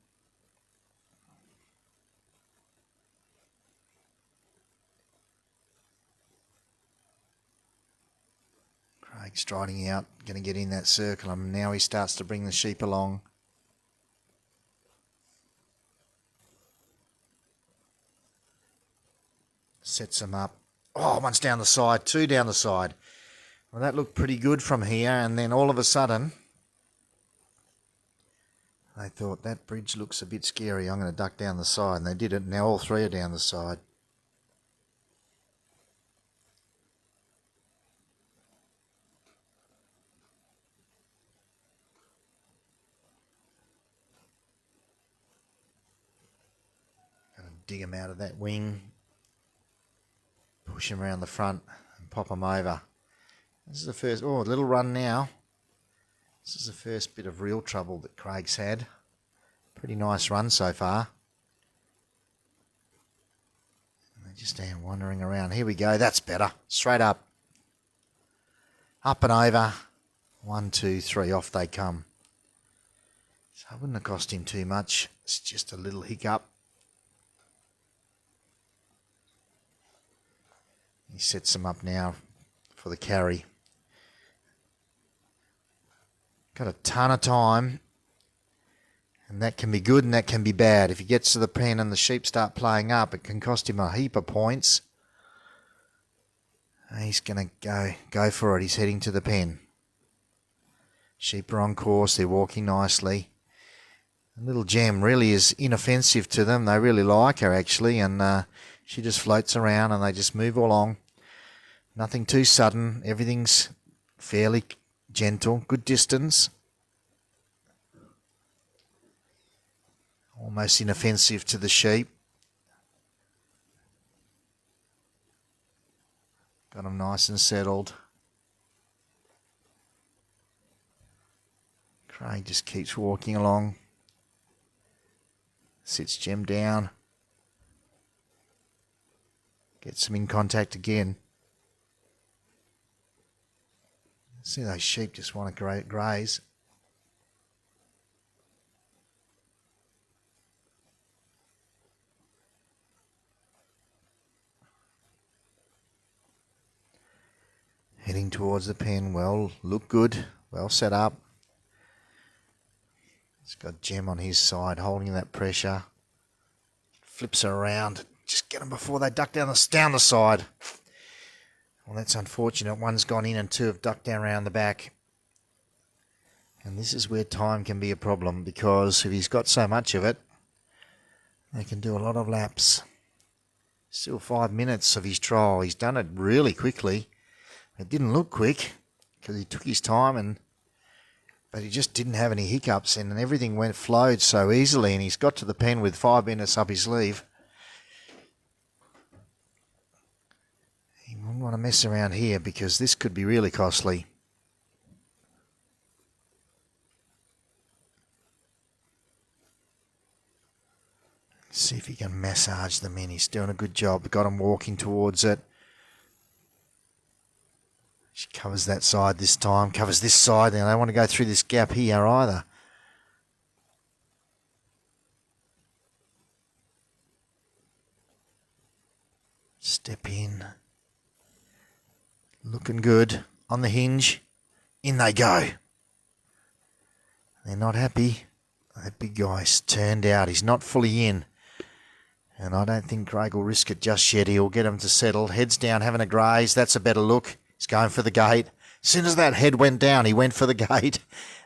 Craig striding out, going to get in that circle, and now he starts to bring the sheep along. Sets them up. Oh, one's down the side, two down the side. Well, that looked pretty good from here, and then all of a sudden, they thought that bridge looks a bit scary. I'm going to duck down the side, and they did it. Now all three are down the side. Going to dig them out of that wing. Push him around the front and pop him over. This is the first, a little run now. This is the first bit of real trouble that Craig's had. Pretty nice run so far. And they just stand wandering around. Here we go, that's better. Straight up. Up and over. 1, 2, 3, off they come. So it wouldn't have cost him too much. It's just a little hiccup. He sets them up now for the carry. Got a ton of time. And that can be good and that can be bad. If he gets to the pen and the sheep start playing up, it can cost him a heap of points. He's going to go for it. He's heading to the pen. Sheep are on course. They're walking nicely. Little Gem really is inoffensive to them. They really like her, actually, and she just floats around and they just move along. Nothing too sudden. Everything's fairly gentle. Good distance. Almost inoffensive to the sheep. Got them nice and settled. Craig just keeps walking along. Sits Gem down. Gets them in contact again. See, those sheep just want to graze. Heading towards the pen. Well, look good. Well set up. He's got Gem on his side, holding that pressure. Flips her around. Just get them before they duck down the side. Well, that's unfortunate. One's gone in and two have ducked down around the back. And this is where time can be a problem, because if he's got so much of it, they can do a lot of laps. Still 5 minutes of his trial. He's done it really quickly. It didn't look quick because he took his time, but he just didn't have any hiccups, and everything flowed so easily, and he's got to the pen with 5 minutes up his sleeve. He wouldn't want to mess around here because this could be really costly. See if he can massage them in. He's doing a good job. Got him walking towards it. She covers that side this time, covers this side. Now they don't want to go through this gap here either. Step in. Looking good. On the hinge. In they go. They're not happy. That big guy's turned out. He's not fully in. And I don't think Craig will risk it just yet. He'll get him to settle. Heads down, having a graze. That's a better look. He's going for the gate. As soon as that head went down, he went for the gate.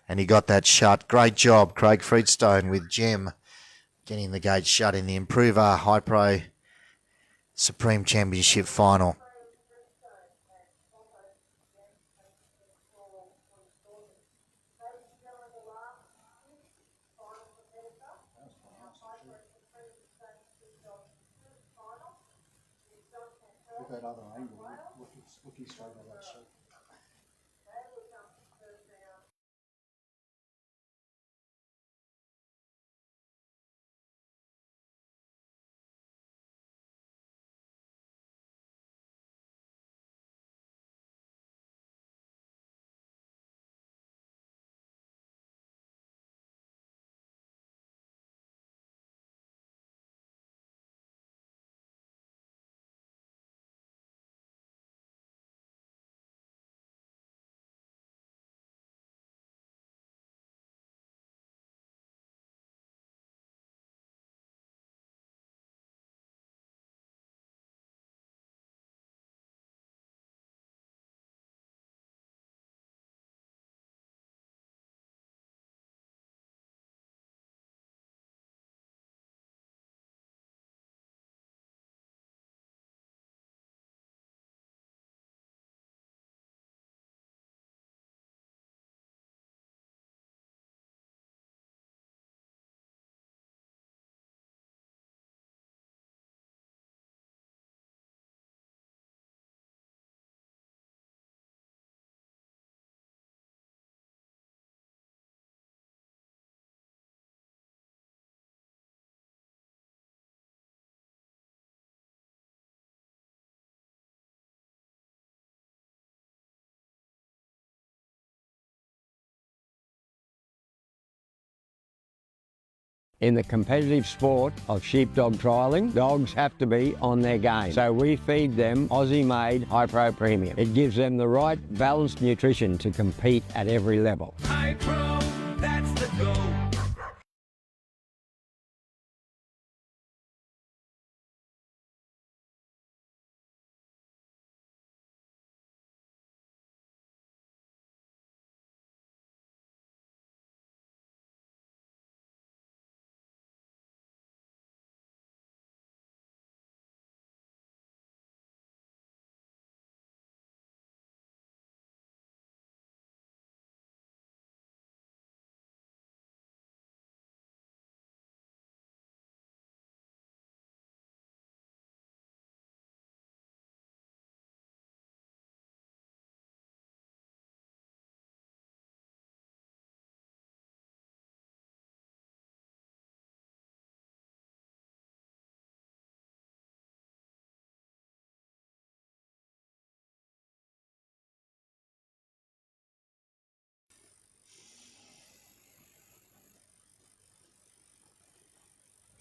And he got that shut. Great job, Craig Freedstone, with Gem getting the gate shut in the Improver Hypro Supreme Championship final. With that other angle, looking straight at that sheep. In the competitive sport of sheepdog trialling, dogs have to be on their game. So we feed them Aussie-made Hypro Premium. It gives them the right balanced nutrition to compete at every level. Hypro, that's the go.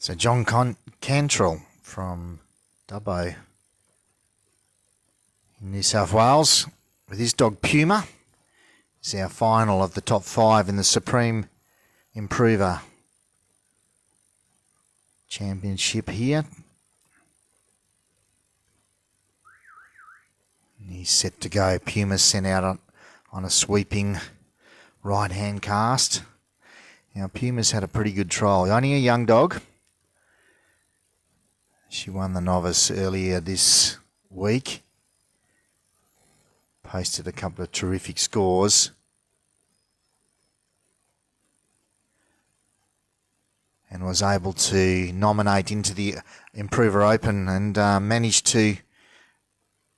So John Cantrell from Dubbo in New South Wales with his dog Puma is our final of the top 5 in the Supreme Improver Championship here. And he's set to go. Puma's sent out on a sweeping right-hand cast. Now Puma's had a pretty good trial. Only a young dog. She won the novice earlier this week. Posted a couple of terrific scores. And was able to nominate into the Improver Open and managed to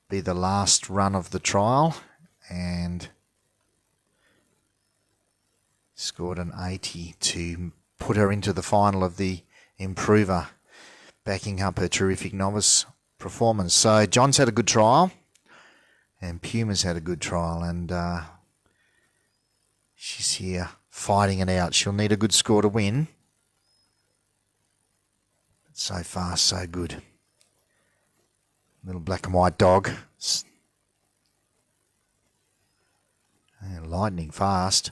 be the last run of the trial and scored an 80 to put her into the final of the Improver, backing up her terrific novice performance. So John's had a good trial and Puma's had a good trial, and she's here fighting it out. She'll need a good score to win. But so far, so good. Little black and white dog. And lightning fast.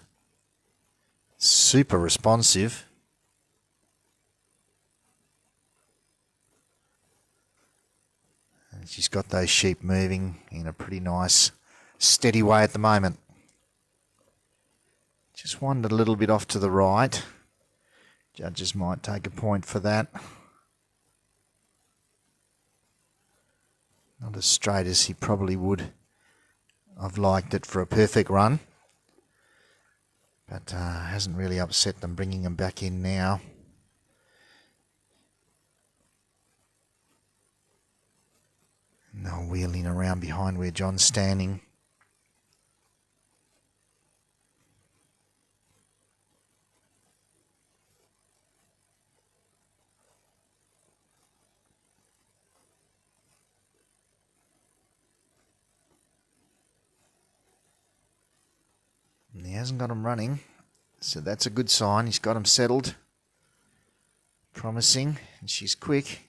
Super responsive. And she's got those sheep moving in a pretty nice, steady way at the moment. Just wandered a little bit off to the right. Judges might take a point for that. Not as straight as he probably would have liked it for a perfect run. But hasn't really upset them, bringing them back in now. And they're wheeling around behind where John's standing. And he hasn't got him running, so that's a good sign. He's got him settled. Promising, and she's quick.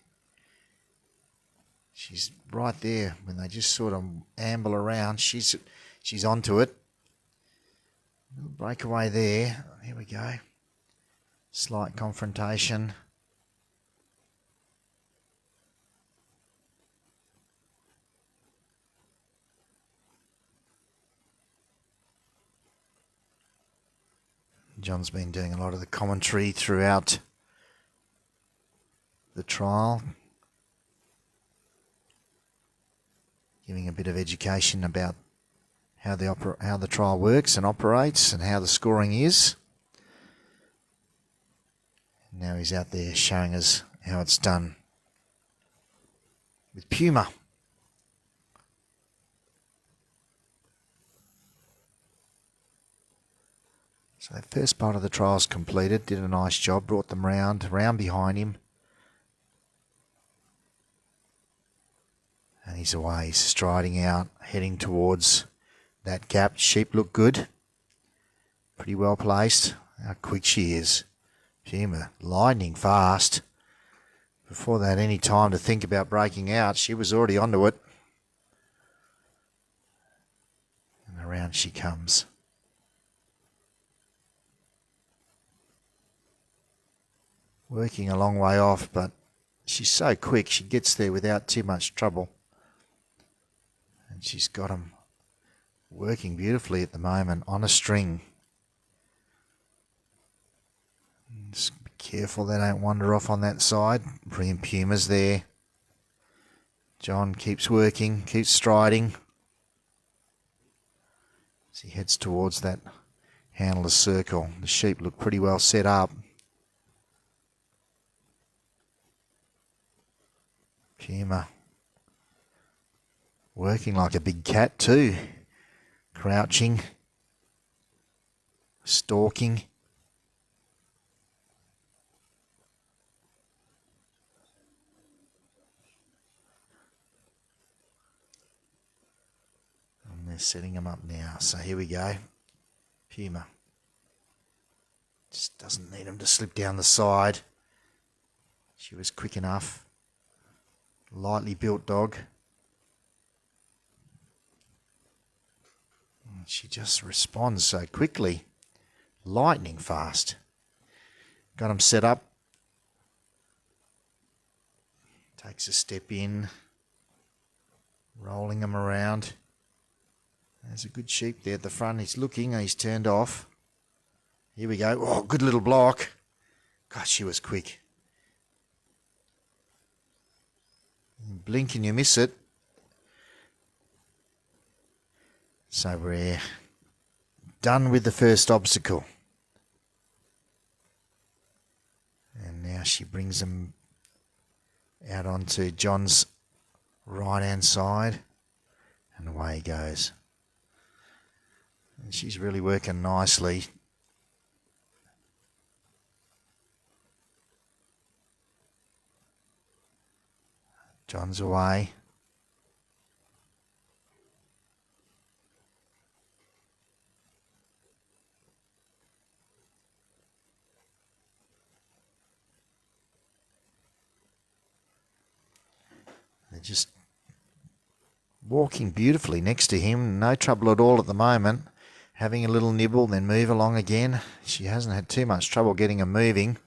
She's right there when they just sort of amble around. She's onto it. Little breakaway there. Here we go. Slight confrontation. John's been doing a lot of the commentary throughout the trial, giving a bit of education about how the trial works and operates and how the scoring is. And now he's out there showing us how it's done with Puma. So that first part of the trial's completed, did a nice job, brought them round behind him. And he's away, he's striding out, heading towards that gap. Sheep look good, pretty well placed. How quick she is. Puma, lightning fast. Before they had any time to think about breaking out, she was already onto it. And around she comes. Working a long way off, but she's so quick, she gets there without too much trouble. And she's got them working beautifully at the moment on a string. Just be careful they don't wander off on that side. Brilliant Puma's there. John keeps working, keeps striding. As he heads towards that handler's circle. The sheep look pretty well set up. Puma working like a big cat too. Crouching. Stalking. And they're setting them up now. So here we go. Puma. Just doesn't need them to slip down the side. She was quick enough. Lightly built dog. And she just responds so quickly. Lightning fast. Got him set up. Takes a step in. Rolling him around. There's a good sheep there at the front. He's looking and he's turned off. Here we go. Oh, good little block. God, she was quick. Blink and you miss it. So we're done with the first obstacle. And now she brings them out onto John's right hand side. And away he goes. And she's really working nicely. John's away. They're just walking beautifully next to him. No trouble at all at the moment. Having a little nibble, then move along again. She hasn't had too much trouble getting him moving.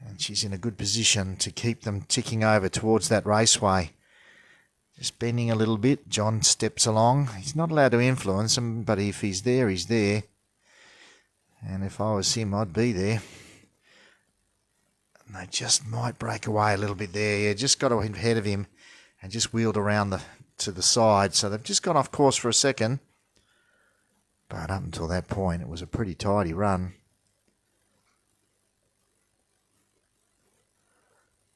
And she's in a good position to keep them ticking over towards that raceway. Just bending a little bit. John steps along. He's not allowed to influence them, but if he's there, he's there. And if I was him, I'd be there. And they just might break away a little bit there. Yeah, just got ahead of him and just wheeled around to the side. So they've just gone off course for a second. But up until that point, it was a pretty tidy run.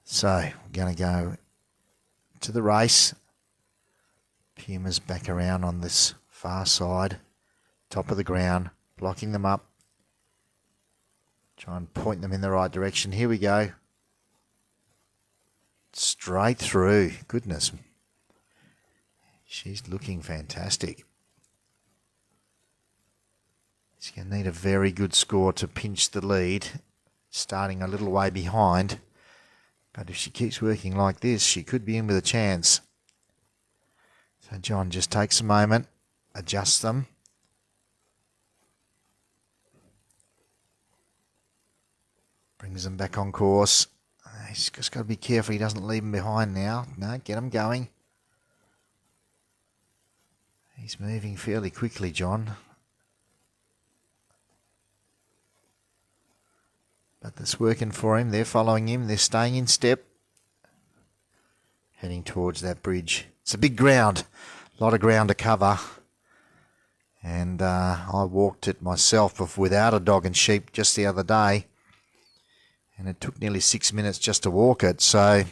So, we're going to go to the race. Puma's back around on this far side, top of the ground, blocking them up. Try and point them in the right direction. Here we go. Straight through. Goodness. She's looking fantastic. She's going to need a very good score to pinch the lead, starting a little way behind. But if she keeps working like this, she could be in with a chance. So John just takes a moment, adjusts them. Brings them back on course. He's just got to be careful he doesn't leave them behind now. No, get them going. He's moving fairly quickly, John. But that's working for him. They're following him. They're staying in step. Heading towards that bridge. It's a big ground. A lot of ground to cover. And I walked it myself without a dog and sheep just the other day. And it took nearly 6 minutes just to walk it. So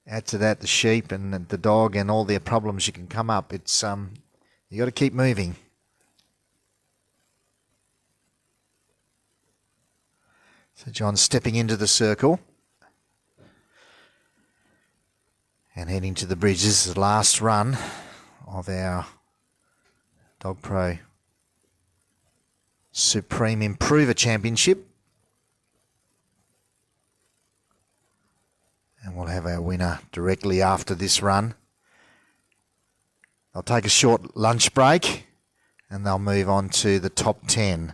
add to that the sheep and the dog and all their problems you can come up. It's you got to keep moving. So John's stepping into the circle and heading to the bridge. This is the last run of our Dog Pro Supreme Improver Championship. And we'll have our winner directly after this run. They'll take a short lunch break and they'll move on to the top 10.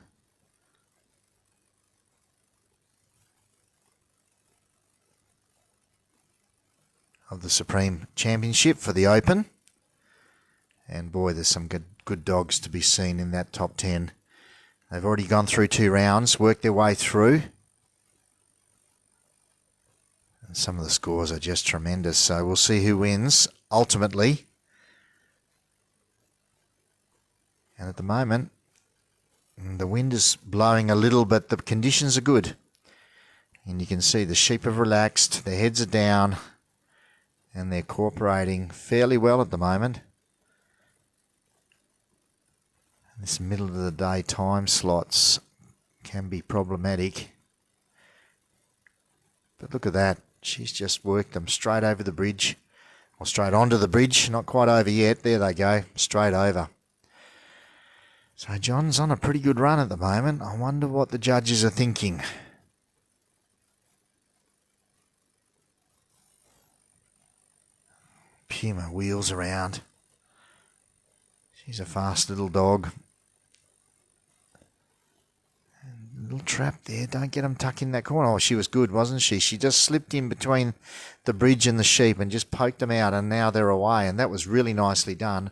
Of the Supreme Championship for the Open. And boy, there's some good dogs to be seen in that top 10. They've already gone through 2 rounds, worked their way through. And some of the scores are just tremendous. So we'll see who wins ultimately. And at the moment, the wind is blowing a little, but the conditions are good. And you can see the sheep have relaxed, their heads are down, and they're cooperating fairly well at the moment. This middle of the day time slots can be problematic. But look at that. She's just worked them straight over the bridge. Or straight onto the bridge. Not quite over yet. There they go. Straight over. So John's on a pretty good run at the moment. I wonder what the judges are thinking. Puma wheels around. She's a fast little dog. Little trap there. Don't get them tucked in that corner. Oh, she was good, wasn't she? She just slipped in between the bridge and the sheep and just poked them out, and now they're away. And that was really nicely done,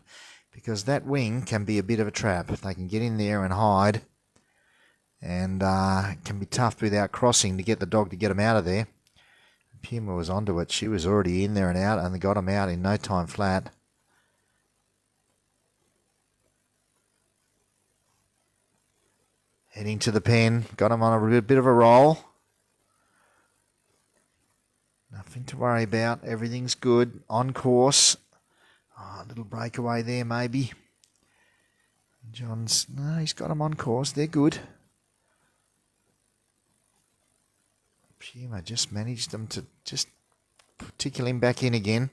because that wing can be a bit of a trap. They can get in there and hide, and it can be tough without crossing to get the dog to get them out of there. Puma was onto it. She was already in there and out, and they got them out in no time flat. Heading to the pen. Got him on a bit of a roll. Nothing to worry about. Everything's good. On course. Oh, a little breakaway there maybe. John's... No, he's got him on course. They're good. Puma just managed them to just tickle him back in again.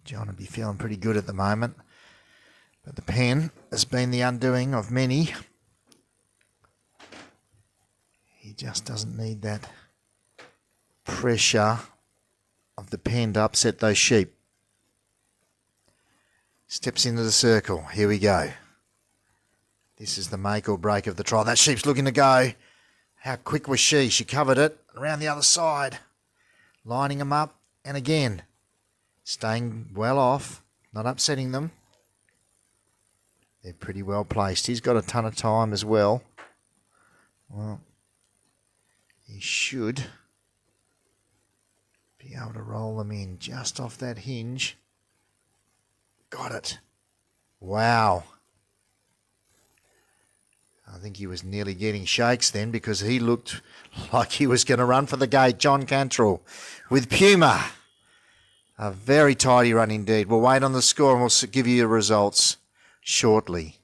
John will be feeling pretty good at the moment. But the pen has been the undoing of many. He just doesn't need that pressure of the pen to upset those sheep. Steps into the circle. Here we go. This is the make or break of the trial. That sheep's looking to go. How quick was she? She covered it around the other side. Lining them up. And again, staying well off, not upsetting them. They're pretty well placed. He's got a ton of time as well. Well, he should be able to roll them in just off that hinge. Got it. Wow. I think he was nearly getting shakes then, because he looked like he was going to run for the gate. John Cantrell with Puma. A very tidy run indeed. We'll wait on the score and we'll give you the results shortly.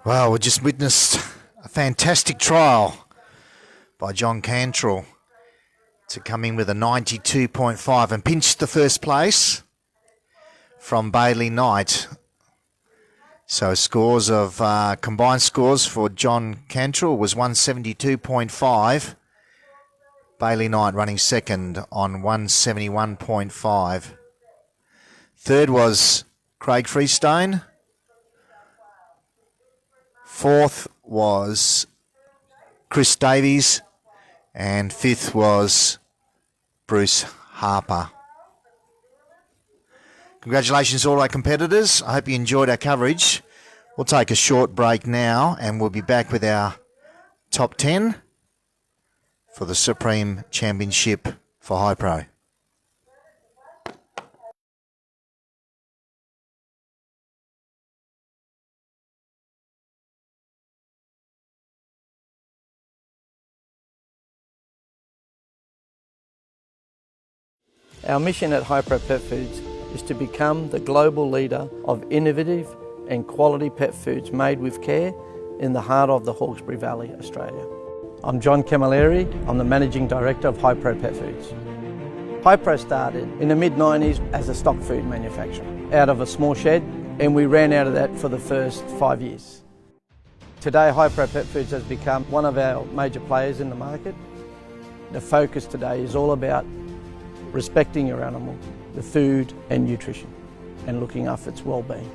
Well, we just witnessed a fantastic trial by John Cantrell to come in with a 92.5 and pinch the first place from Bailey Knight. So scores of combined scores for John Cantrell was 172.5. Bailey Knight running second on 171.5. Third was Craig Freestone. Fourth was Chris Davies. And fifth was Bruce Harper. Congratulations to all our competitors. I hope you enjoyed our coverage. We'll take a short break now and we'll be back with our top 10 for the Supreme Championship for Hypro. Our mission at Hypro Pet Foods is to become the global leader of innovative and quality pet foods made with care in the heart of the Hawkesbury Valley, Australia. I'm John Camilleri. I'm the Managing Director of Hypro Pet Foods. Hypro started in the mid-90s as a stock food manufacturer out of a small shed, and we ran out of that for the first 5 years. Today, Hypro Pet Foods has become one of our major players in the market. The focus today is all about respecting your animal, the food and nutrition, and looking after its well-being.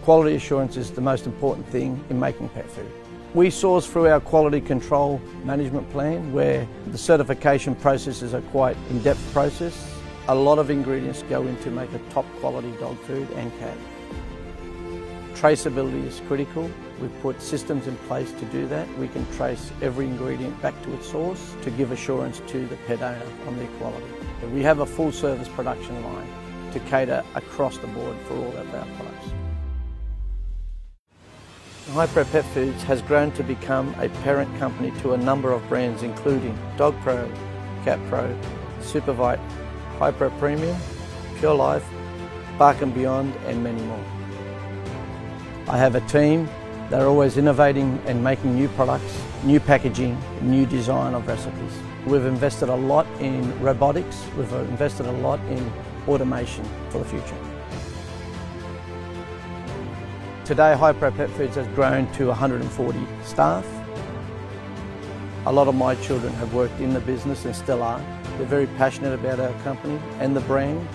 Quality assurance is the most important thing in making pet food. We source through our quality control management plan, where the certification processes are quite in-depth process. A lot of ingredients go into make a top quality dog food and cat. Traceability is critical. We've put systems in place to do that. We can trace every ingredient back to its source to give assurance to the pet owner on their quality. We have a full service production line to cater across the board for all of our products. Hypro Pet Foods has grown to become a parent company to a number of brands including Dog Pro, Cat Pro, Supervite, Hypro Premium, Pure Life, Bark and Beyond and many more. I have a team. They're always innovating and making new products, new packaging, new design of recipes. We've invested a lot in robotics, we've invested a lot in automation for the future. Today, Hypro Pet Foods has grown to 140 staff. A lot of my children have worked in the business and still are. They're very passionate about our company and the brand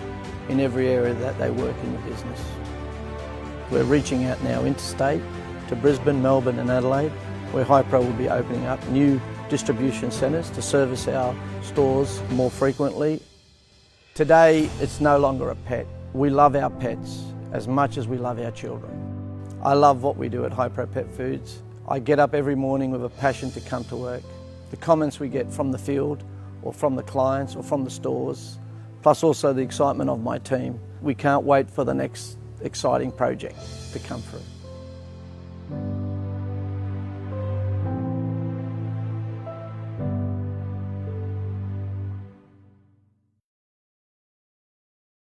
in every area that they work in the business. We're reaching out now interstate to Brisbane, Melbourne and Adelaide, where Hypro will be opening up new distribution centres to service our stores more frequently. Today, it's no longer a pet. We love our pets as much as we love our children. I love what we do at Hypro Pet Foods. I get up every morning with a passion to come to work. The comments we get from the field or from the clients or from the stores, plus also the excitement of my team. We can't wait for the next exciting project to come through.